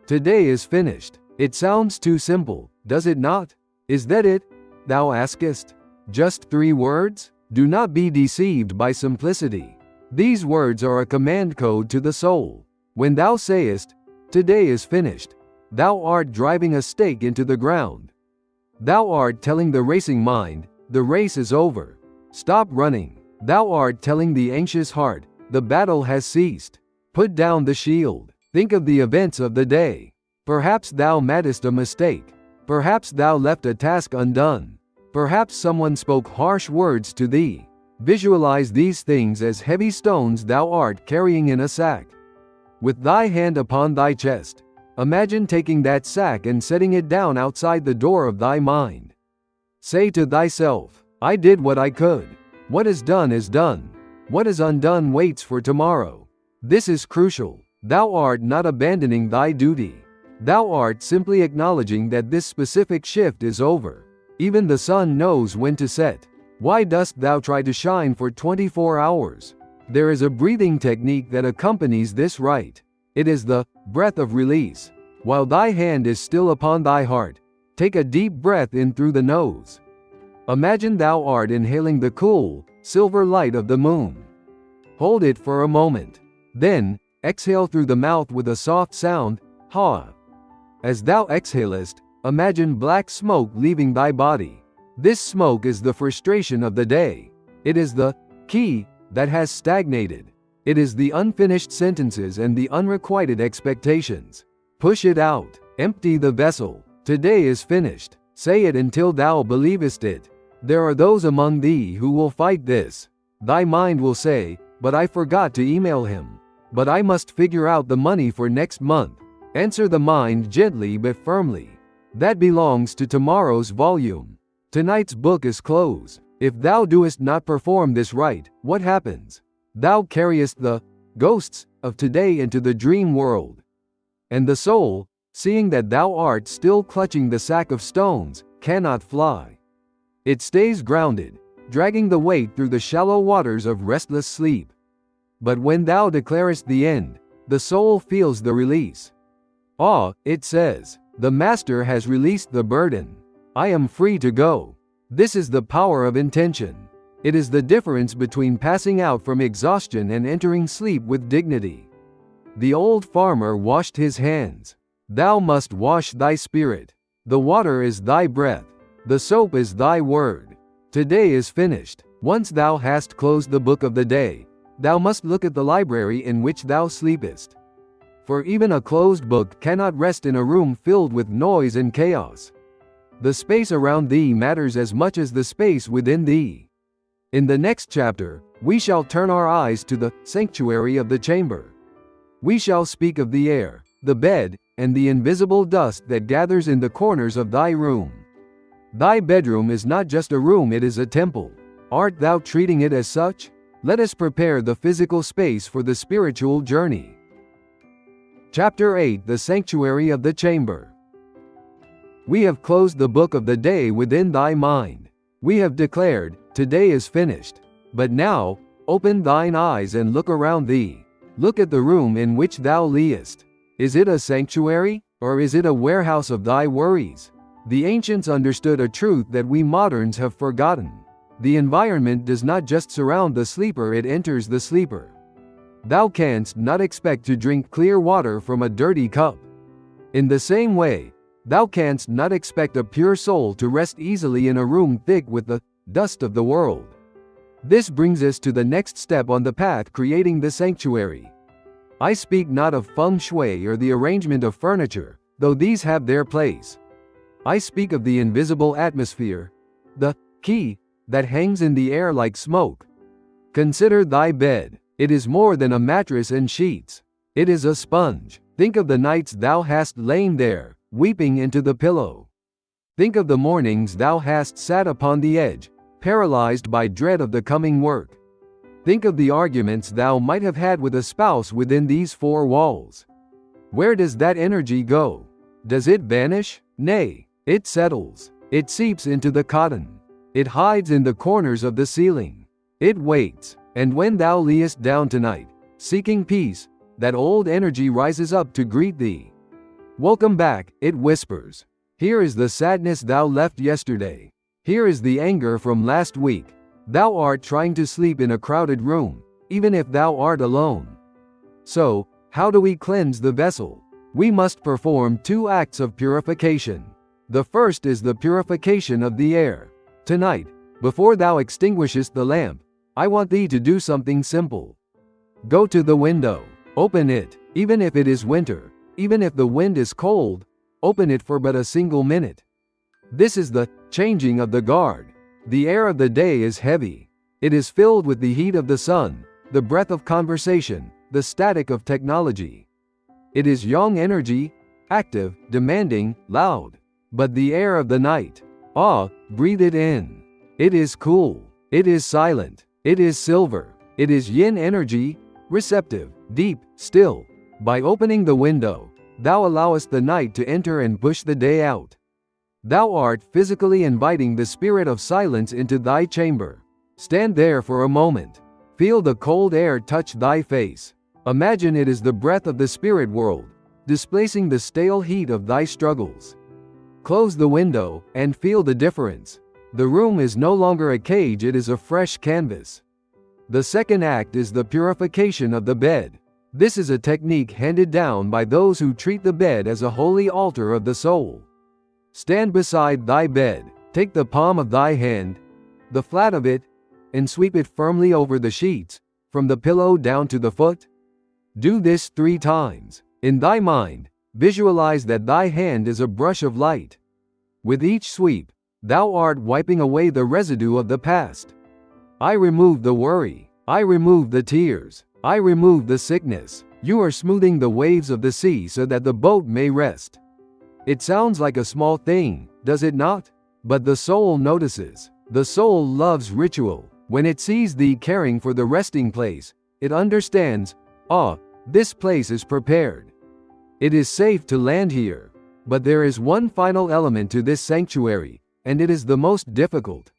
Today is finished. It sounds too simple, does it not? Is that it, thou askest? Just 3 words? Do not be deceived by simplicity. These words are a command code to the soul. When thou sayest, today is finished, thou art driving a stake into the ground. Thou art telling the racing mind, the race is over. Stop running. Thou art telling the anxious heart, the battle has ceased. Put down the shield. Think of the events of the day. Perhaps thou madest a mistake. Perhaps thou left a task undone. Perhaps someone spoke harsh words to thee. Visualize these things as heavy stones thou art carrying in a sack. With thy hand upon thy chest, imagine taking that sack and setting it down outside the door of thy mind. Say to thyself, I did what I could. What is done is done. What is undone waits for tomorrow. This is crucial. Thou art not abandoning thy duty. Thou art simply acknowledging that this specific shift is over. Even the sun knows when to set. Why dost thou try to shine for 24 hours? There is a breathing technique that accompanies this rite. It is the breath of release. While thy hand is still upon thy heart, take a deep breath in through the nose. Imagine thou art inhaling the cool, silver light of the moon. Hold it for a moment. Then, exhale through the mouth with a soft sound, ha. As thou exhalest, imagine black smoke leaving thy body. This smoke is the frustration of the day. It is the key that has stagnated. It is the unfinished sentences and the unrequited expectations. Push it out. Empty the vessel. Today is finished. Say it until thou believest it. There are those among thee who will fight this. Thy mind will say, but I forgot to email him. But I must figure out the money for next month. Answer the mind gently but firmly. That belongs to tomorrow's volume. Tonight's book is closed. If thou doest not perform this rite, what happens? Thou carriest the ghosts of today into the dream world. And the soul, seeing that thou art still clutching the sack of stones, cannot fly. It stays grounded, dragging the weight through the shallow waters of restless sleep. But when thou declarest the end, the soul feels the release. Ah, it says, the Master has released the burden. I am free to go. This is the power of intention. It is the difference between passing out from exhaustion and entering sleep with dignity. The old farmer washed his hands. Thou must wash thy spirit. The water is thy breath. The soap is thy word. Today is finished. Once thou hast closed the book of the day, thou must look at the library in which thou sleepest. For even a closed book cannot rest in a room filled with noise and chaos. The space around thee matters as much as the space within thee. In the next chapter, we shall turn our eyes to the sanctuary of the chamber. We shall speak of the air, the bed, and the invisible dust that gathers in the corners of thy room. Thy bedroom is not just a room, it is a temple. Art thou treating it as such? Let us prepare the physical space for the spiritual journey. Chapter 8: The Sanctuary of the Chamber. We have closed the book of the day within thy mind. We have declared, today is finished. But now, open thine eyes and look around thee. Look at the room in which thou liest. Is it a sanctuary, or is it a warehouse of thy worries? The ancients understood a truth that we moderns have forgotten. The environment does not just surround the sleeper, it enters the sleeper. Thou canst not expect to drink clear water from a dirty cup. In the same way, thou canst not expect a pure soul to rest easily in a room thick with the dust of the world. This brings us to the next step on the path creating the sanctuary. I speak not of feng shui or the arrangement of furniture, though these have their place. I speak of the invisible atmosphere, the key that hangs in the air like smoke. Consider thy bed. It is more than a mattress and sheets. It is a sponge. Think of the nights thou hast lain there, weeping into the pillow. Think of the mornings thou hast sat upon the edge, paralyzed by dread of the coming work. Think of the arguments thou might have had with a spouse within these four walls. Where does that energy go? Does it vanish? Nay, it settles. It seeps into the cotton. It hides in the corners of the ceiling. It waits, and when thou liest down tonight, seeking peace, that old energy rises up to greet thee. Welcome back, it whispers. Here is the sadness thou left yesterday. Here is the anger from last week. Thou art trying to sleep in a crowded room, even if thou art alone. So, how do we cleanse the vessel? We must perform 2 acts of purification. The first is the purification of the air. Tonight, before thou extinguishest the lamp, I want thee to do something simple. Go to the window. Open it, even if it is winter, even if the wind is cold, open it for but a single minute. This is the changing of the guard. The air of the day is heavy. It is filled with the heat of the sun, the breath of conversation, the static of technology. It is yang energy, active, demanding, loud. But the air of the night, breathe it in. It is cool. It is silent. It is silver. It is yin energy, receptive, deep, still. By opening the window, thou allowest the night to enter and push the day out. Thou art physically inviting the spirit of silence into thy chamber. Stand there for a moment. Feel the cold air touch thy face. Imagine it is the breath of the spirit world, displacing the stale heat of thy struggles. Close the window and feel the difference. The room is no longer a cage, it is a fresh canvas. The second act is the purification of the bed. This is a technique handed down by those who treat the bed as a holy altar of the soul. Stand beside thy bed, take the palm of thy hand, the flat of it, and sweep it firmly over the sheets, from the pillow down to the foot. Do this 3 times. In thy mind, visualize that thy hand is a brush of light. With each sweep, thou art wiping away the residue of the past. I remove the worry. I remove the tears. I remove the sickness. You are smoothing the waves of the sea so that the boat may rest. It sounds like a small thing, does it not? But the soul notices. The soul loves ritual. When it sees thee caring for the resting place, it understands, this place is prepared. It is safe to land here. But there is one final element to this sanctuary, and it is the most difficult.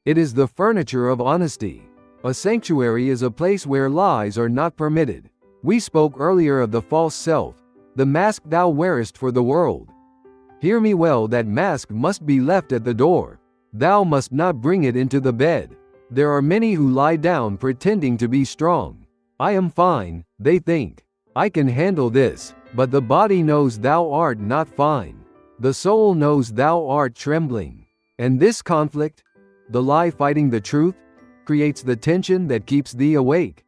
It is the furniture of honesty. A sanctuary is a place where lies are not permitted. We spoke earlier of the false self, the mask thou wearest for the world. Hear me well, that mask must be left at the door. Thou must not bring it into the bed. There are many who lie down pretending to be strong. I am fine, they think. I can handle this, but the body knows thou art not fine. The soul knows thou art trembling. And this conflict, the lie fighting the truth, creates the tension that keeps thee awake.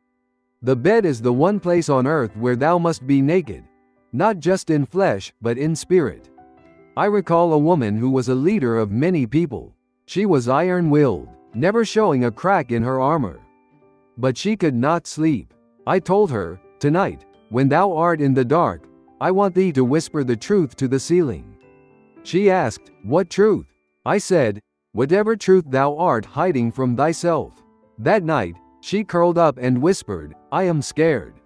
The bed is the one place on earth where thou must be naked, not just in flesh, but in spirit. I recall a woman who was a leader of many people. She was iron-willed, never showing a crack in her armor. But she could not sleep. I told her, tonight, when thou art in the dark, I want thee to whisper the truth to the ceiling. She asked, what truth? I said, whatever truth thou art hiding from thyself. That night, she curled up and whispered, I am scared.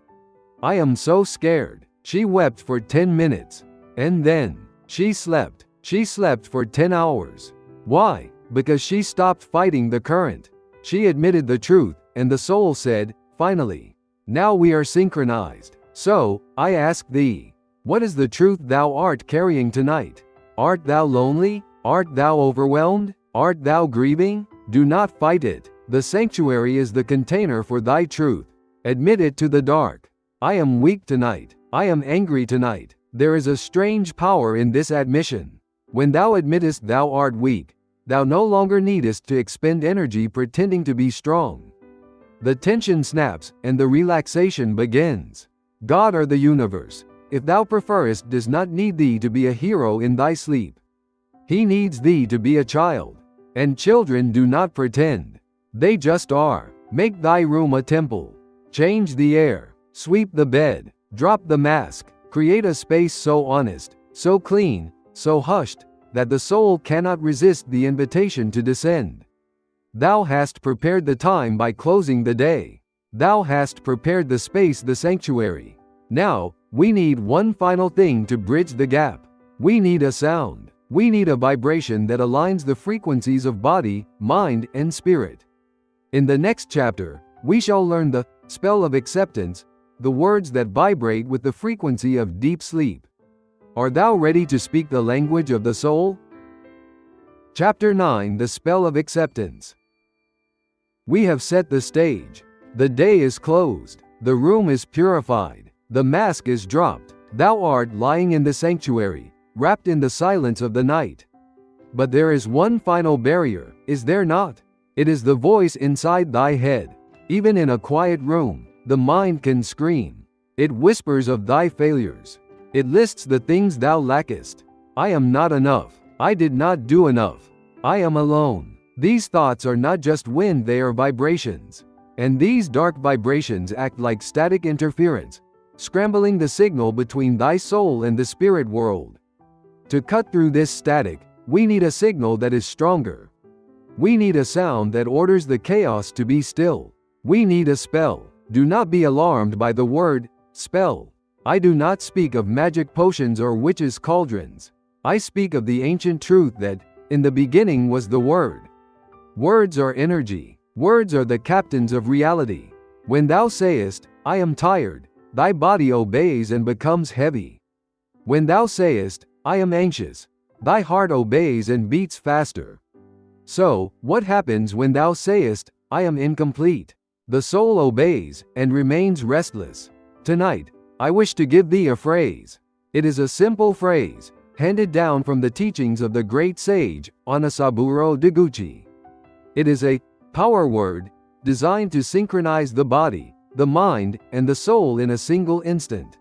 I am so scared. She wept for 10 minutes. And then, she slept. She slept for 10 hours. Why? Because she stopped fighting the current. She admitted the truth, and the soul said, finally, now we are synchronized. So, I ask thee, what is the truth thou art carrying tonight? Art thou lonely? Art thou overwhelmed? Art thou grieving? Do not fight it. The sanctuary is the container for thy truth. Admit it to the dark. I am weak tonight. I am angry tonight. There is a strange power in this admission. When thou admittest thou art weak, thou no longer needest to expend energy pretending to be strong. The tension snaps, and the relaxation begins. God or the universe, if thou preferest, does not need thee to be a hero in thy sleep. He needs thee to be a child. And children do not pretend. They just are. Make thy room a temple. Change the air. Sweep the bed. Drop the mask. Create a space so honest, so clean, so hushed, that the soul cannot resist the invitation to descend. Thou hast prepared the time by closing the day. Thou hast prepared the space, the sanctuary. Now, we need one final thing to bridge the gap. We need a sound. We need a vibration that aligns the frequencies of body, mind, and spirit. In the next chapter, we shall learn the spell of acceptance, the words that vibrate with the frequency of deep sleep. Are thou ready to speak the language of the soul? Chapter 9: The Spell of Acceptance. We have set the stage. The day is closed. The room is purified. The mask is dropped. Thou art lying in the sanctuary, wrapped in the silence of the night. But there is one final barrier, is there not? It is the voice inside thy head. Even in a quiet room, the mind can scream. It whispers of thy failures. It lists the things thou lackest. I am not enough. I did not do enough. I am alone. These thoughts are not just wind, they are vibrations. And these dark vibrations act like static interference, scrambling the signal between thy soul and the spirit world. To cut through this static, we need a signal that is stronger. We need a sound that orders the chaos to be still. We need a spell. Do not be alarmed by the word spell. I do not speak of magic potions or witches' cauldrons. I speak of the ancient truth that, in the beginning was the Word. Words are energy. Words are the captains of reality. When thou sayest, I am tired, thy body obeys and becomes heavy. When thou sayest, I am anxious, thy heart obeys and beats faster. So, what happens when thou sayest, I am incomplete? The soul obeys, and remains restless. Tonight, I wish to give thee a phrase. It is a simple phrase, handed down from the teachings of the great sage, Onisaburo Deguchi. It is a power word, designed to synchronize the body, the mind, and the soul in a single instant.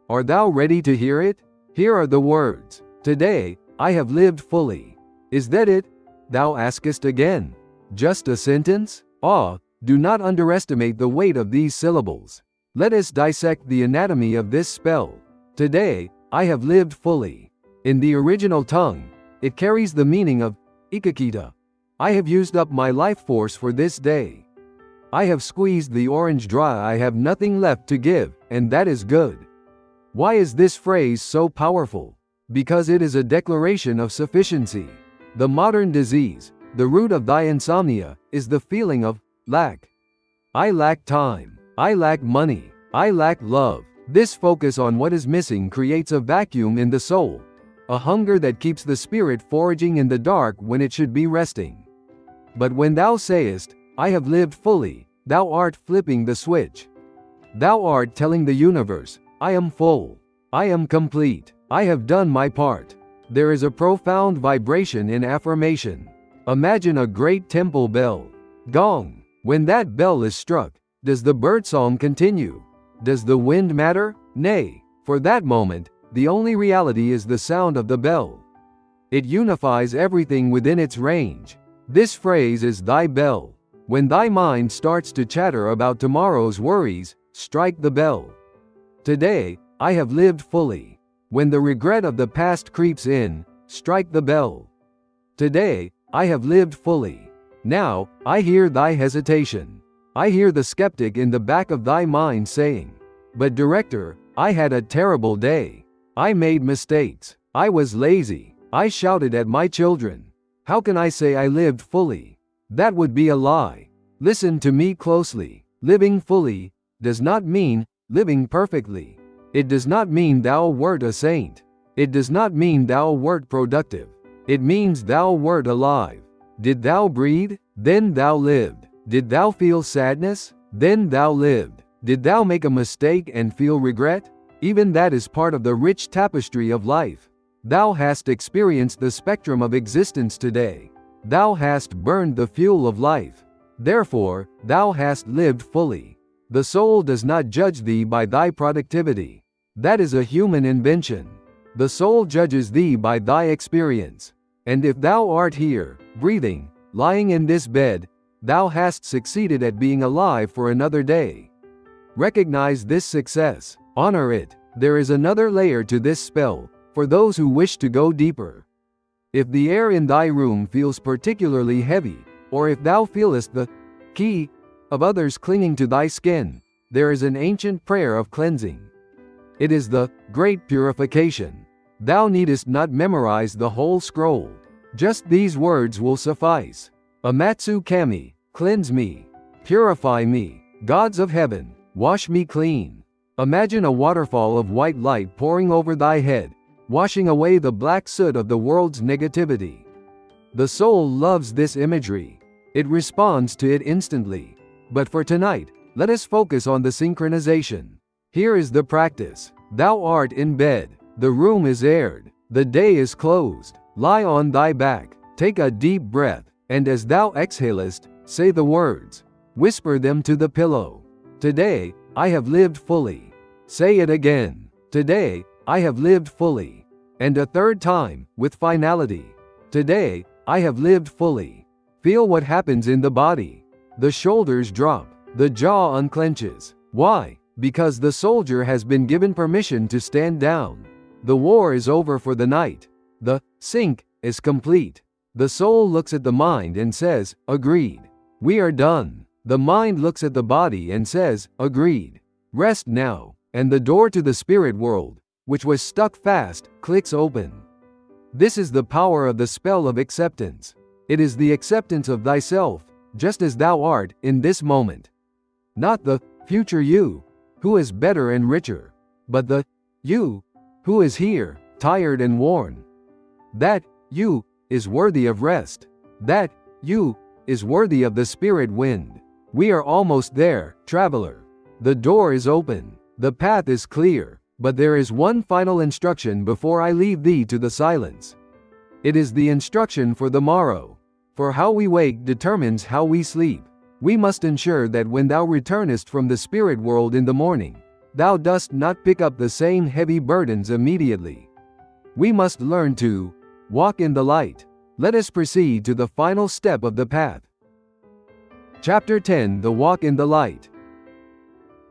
Are thou ready to hear it? Here are the words. Today, I have lived fully. Is that it? Thou askest again. Just a sentence? Do not underestimate the weight of these syllables. Let us dissect the anatomy of this spell. Today, I have lived fully. In the original tongue, it carries the meaning of ikakita. I have used up my life force for this day. I have squeezed the orange dry. I have nothing left to give, and that is good. Why is this phrase so powerful? Because it is a declaration of sufficiency. The modern disease, the root of thy insomnia, is the feeling of lack. I lack time. I lack money. I lack love. This focus on what is missing creates a vacuum in the soul, a hunger that keeps the spirit foraging in the dark when it should be resting. But when thou sayest, I have lived fully, thou art flipping the switch. Thou art telling the universe, I am full. I am complete. I have done my part. There is a profound vibration in affirmation. Imagine a great temple bell. Gong. When that bell is struck, does the birdsong continue? Does the wind matter? Nay. For that moment, the only reality is the sound of the bell. It unifies everything within its range. This phrase is thy bell. When thy mind starts to chatter about tomorrow's worries, strike the bell. Today, I have lived fully. When the regret of the past creeps in, strike the bell. Today, I have lived fully. Now, I hear thy hesitation. I hear the skeptic in the back of thy mind saying, but director, I had a terrible day. I made mistakes. I was lazy. I shouted at my children. How can I say I lived fully? That would be a lie. Listen to me closely. Living fully does not mean living perfectly. It does not mean thou wert a saint. It does not mean thou wert productive. It means thou wert alive. Did thou breathe? Then thou lived. Did thou feel sadness? Then thou lived. Did thou make a mistake and feel regret? Even that is part of the rich tapestry of life. Thou hast experienced the spectrum of existence today. Thou hast burned the fuel of life. Therefore, thou hast lived fully. The soul does not judge thee by thy productivity. That is a human invention. The soul judges thee by thy experience. And if thou art here, breathing, lying in this bed, thou hast succeeded at being alive for another day. Recognize this success. Honor it. There is another layer to this spell, for those who wish to go deeper. If the air in thy room feels particularly heavy, or if thou feelest the key of others clinging to thy skin, there is an ancient prayer of cleansing. It is the great purification. Thou needest not memorize the whole scroll. Just these words will suffice. Amatsu kami, cleanse me. Purify me. Gods of heaven, wash me clean. Imagine a waterfall of white light pouring over thy head, washing away the black soot of the world's negativity. The soul loves this imagery. It responds to it instantly. But for tonight, let us focus on the synchronization. Here is the practice. Thou art in bed. The room is aired. The day is closed. Lie on thy back. Take a deep breath, and as thou exhalest, say the words. Whisper them to the pillow. Today, I have lived fully. Say it again. Today, I have lived fully. And a third time, with finality. Today, I have lived fully. Feel what happens in the body. The shoulders drop. The jaw unclenches. Why? Because the soldier has been given permission to stand down. The war is over for the night. The sync is complete. The soul looks at the mind and says, agreed. We are done. The mind looks at the body and says, agreed. Rest now. And the door to the spirit world, which was stuck fast, clicks open. This is the power of the spell of acceptance. It is the acceptance of thyself, just as thou art in this moment. Not the future you, who is better and richer, but the you, who is here, tired and worn. That you is worthy of rest. That, you, is worthy of the spirit wind. We are almost there, traveler. The door is open. The path is clear. But there is one final instruction before I leave thee to the silence. It is the instruction for the morrow. For how we wake determines how we sleep. We must ensure that when thou returnest from the spirit world in the morning, thou dost not pick up the same heavy burdens immediately. We must learn to walk in the light. Let us proceed to the final step of the path. Chapter 10: The Walk in the Light.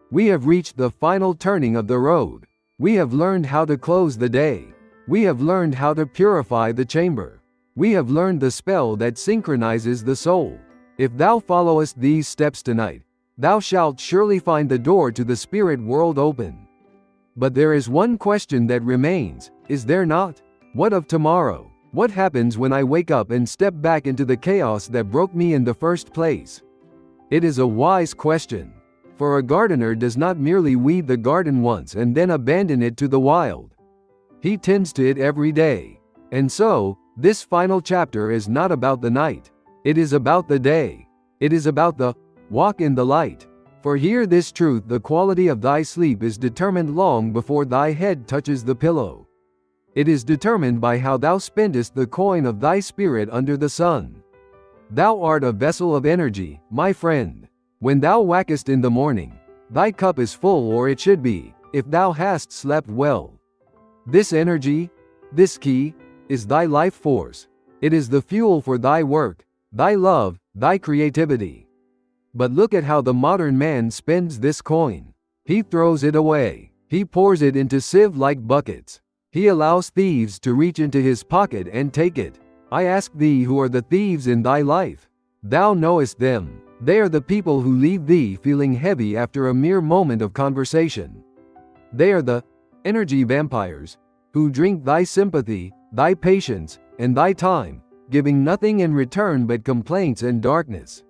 We have reached the final turning of the road. We have learned how to close the day. We have learned how to purify the chamber. We have learned the spell that synchronizes the soul. If thou followest these steps tonight, thou shalt surely find the door to the spirit world open. But there is one question that remains, is there not? What of tomorrow? What happens when I wake up and step back into the chaos that broke me in the first place? It is a wise question. For a gardener does not merely weed the garden once and then abandon it to the wild. He tends to it every day. And so, this final chapter is not about the night. It is about the day. It is about the walk in the light. For hear this truth: the quality of thy sleep is determined long before thy head touches the pillow. It is determined by how thou spendest the coin of thy spirit under the sun. Thou art a vessel of energy, my friend. When thou wakest in the morning, thy cup is full, or it should be, if thou hast slept well. This energy, this key, is thy life force. It is the fuel for thy work, thy love, thy creativity. But look at how the modern man spends this coin. He throws it away. He pours it into sieve-like buckets. He allows thieves to reach into his pocket and take it. I ask thee, who are the thieves in thy life? Thou knowest them. They are the people who leave thee feeling heavy after a mere moment of conversation. They are the energy vampires who drink thy sympathy, thy patience, and thy time, giving nothing in return but complaints and darkness.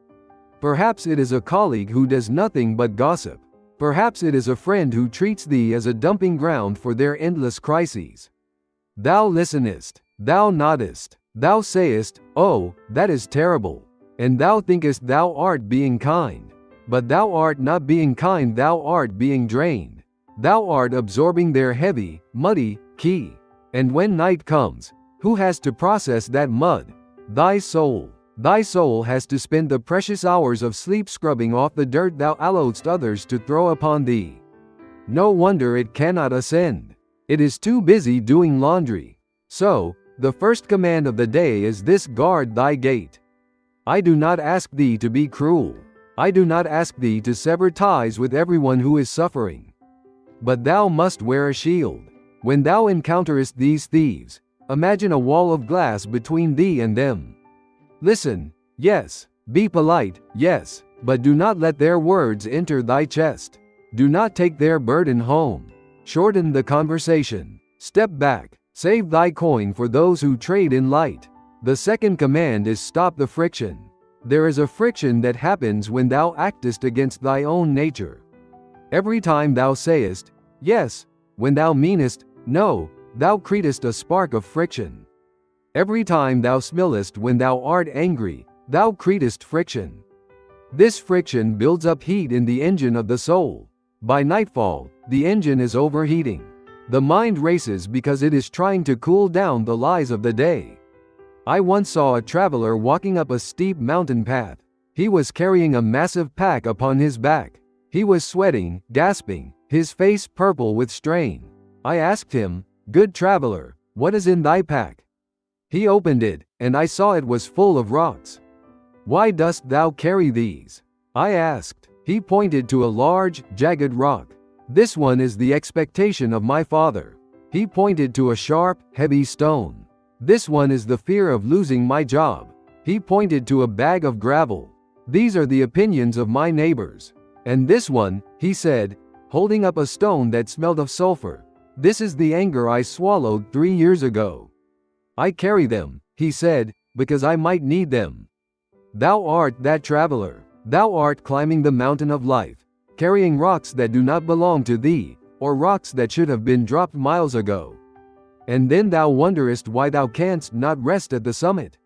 Perhaps it is a colleague who does nothing but gossip. Perhaps it is a friend who treats thee as a dumping ground for their endless crises. Thou listenest, thou noddest, thou sayest, "Oh, that is terrible." And thou thinkest thou art being kind. But thou art not being kind, thou art being drained. Thou art absorbing their heavy, muddy key. And when night comes, who has to process that mud? Thy soul. Thy soul has to spend the precious hours of sleep scrubbing off the dirt thou allowedst others to throw upon thee. No wonder it cannot ascend. It is too busy doing laundry. So, the first command of the day is this: guard thy gate. I do not ask thee to be cruel. I do not ask thee to sever ties with everyone who is suffering. But thou must wear a shield. When thou encounterest these thieves, imagine a wall of glass between thee and them. Listen, yes. Be polite, yes. But do not let their words enter thy chest. Do not take their burden home. Shorten the conversation. Step back. Save thy coin for those who trade in light. The second command is stop the friction. There is a friction that happens when thou actest against thy own nature. Every time thou sayest, yes, when thou meanest, no, thou createst a spark of friction. Every time thou smellest when thou art angry, thou createst friction. This friction builds up heat in the engine of the soul. By nightfall, the engine is overheating. The mind races because it is trying to cool down the lies of the day. I once saw a traveler walking up a steep mountain path. He was carrying a massive pack upon his back. He was sweating, gasping, his face purple with strain. I asked him, "Good traveler, what is in thy pack?" He opened it, and I saw it was full of rocks. "Why dost thou carry these?" I asked. He pointed to a large, jagged rock. "This one is the expectation of my father." He pointed to a sharp, heavy stone. "This one is the fear of losing my job." He pointed to a bag of gravel. "These are the opinions of my neighbors." "And this one," he said, holding up a stone that smelled of sulfur, "this is the anger I swallowed 3 years ago. I carry them," he said, "because I might need them." Thou art that traveler. Thou art climbing the mountain of life, carrying rocks that do not belong to thee, or rocks that should have been dropped miles ago. And then thou wonderest why thou canst not rest at the summit.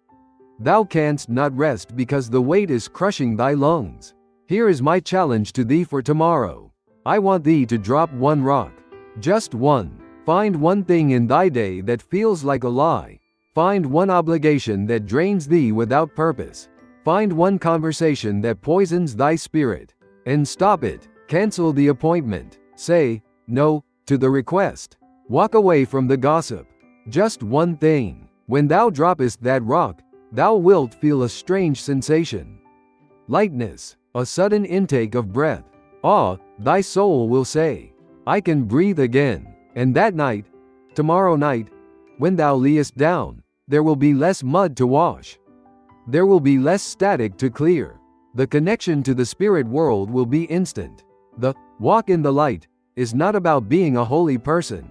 Thou canst not rest because the weight is crushing thy lungs. Here is my challenge to thee for tomorrow. I want thee to drop one rock. Just one. Find one thing in thy day that feels like a lie. Find one obligation that drains thee without purpose. Find one conversation that poisons thy spirit. And stop it. Cancel the appointment. Say no to the request. Walk away from the gossip. Just one thing. When thou droppest that rock, thou wilt feel a strange sensation. Lightness, a sudden intake of breath. Awe, thy soul will say, I can breathe again. And that night, tomorrow night, when thou liest down, there will be less mud to wash. There will be less static to clear. The connection to the spirit world will be instant. The walk in the light is not about being a holy person.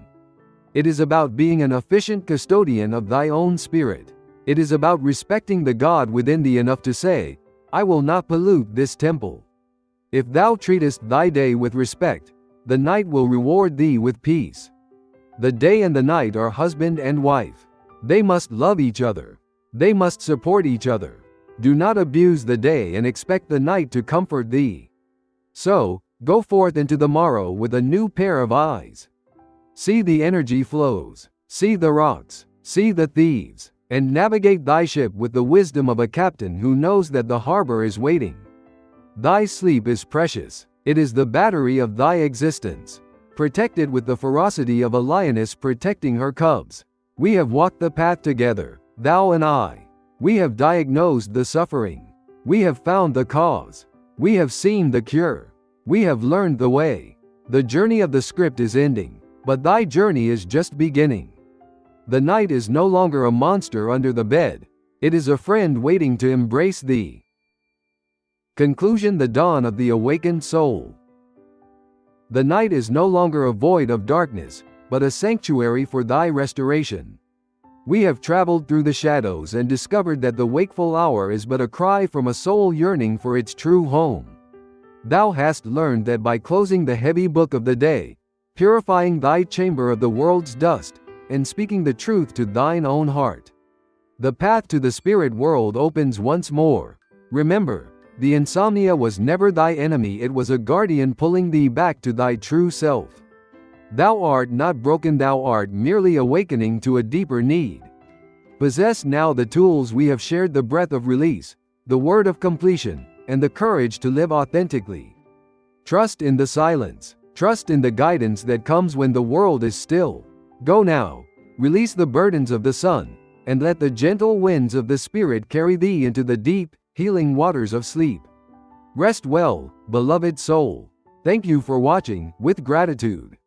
It is about being an efficient custodian of thy own spirit. It is about respecting the God within thee enough to say, I will not pollute this temple. If thou treatest thy day with respect, the night will reward thee with peace. The day and the night are husband and wife. They must love each other. They must support each other. Do not abuse the day and expect the night to comfort thee. So, go forth into the morrow with a new pair of eyes. See the energy flows. See the rocks. See the thieves. And navigate thy ship with the wisdom of a captain who knows that the harbor is waiting. Thy sleep is precious. It is the battery of thy existence. Protect it with the ferocity of a lioness protecting her cubs. We have walked the path together, thou and I. We have diagnosed the suffering. We have found the cause. We have seen the cure. We have learned the way. The journey of the script is ending, but thy journey is just beginning. The night is no longer a monster under the bed. It is a friend waiting to embrace thee. Conclusion: the dawn of the awakened soul. The night is no longer a void of darkness, but a sanctuary for thy restoration. We have traveled through the shadows and discovered that the wakeful hour is but a cry from a soul yearning for its true home. Thou hast learned that by closing the heavy book of the day, purifying thy chamber of the world's dust, and speaking the truth to thine own heart, the path to the spirit world opens once more. Remember, the insomnia was never thy enemy, it was a guardian pulling thee back to thy true self. Thou art not broken, thou art merely awakening to a deeper need. Possess now the tools we have shared: the breath of release, the word of completion, and the courage to live authentically. Trust in the silence. Trust in the guidance that comes when the world is still. Go now, release the burdens of the sun, and let the gentle winds of the spirit carry thee into the deep, healing waters of sleep. Rest well, beloved soul. Thank you for watching. With gratitude.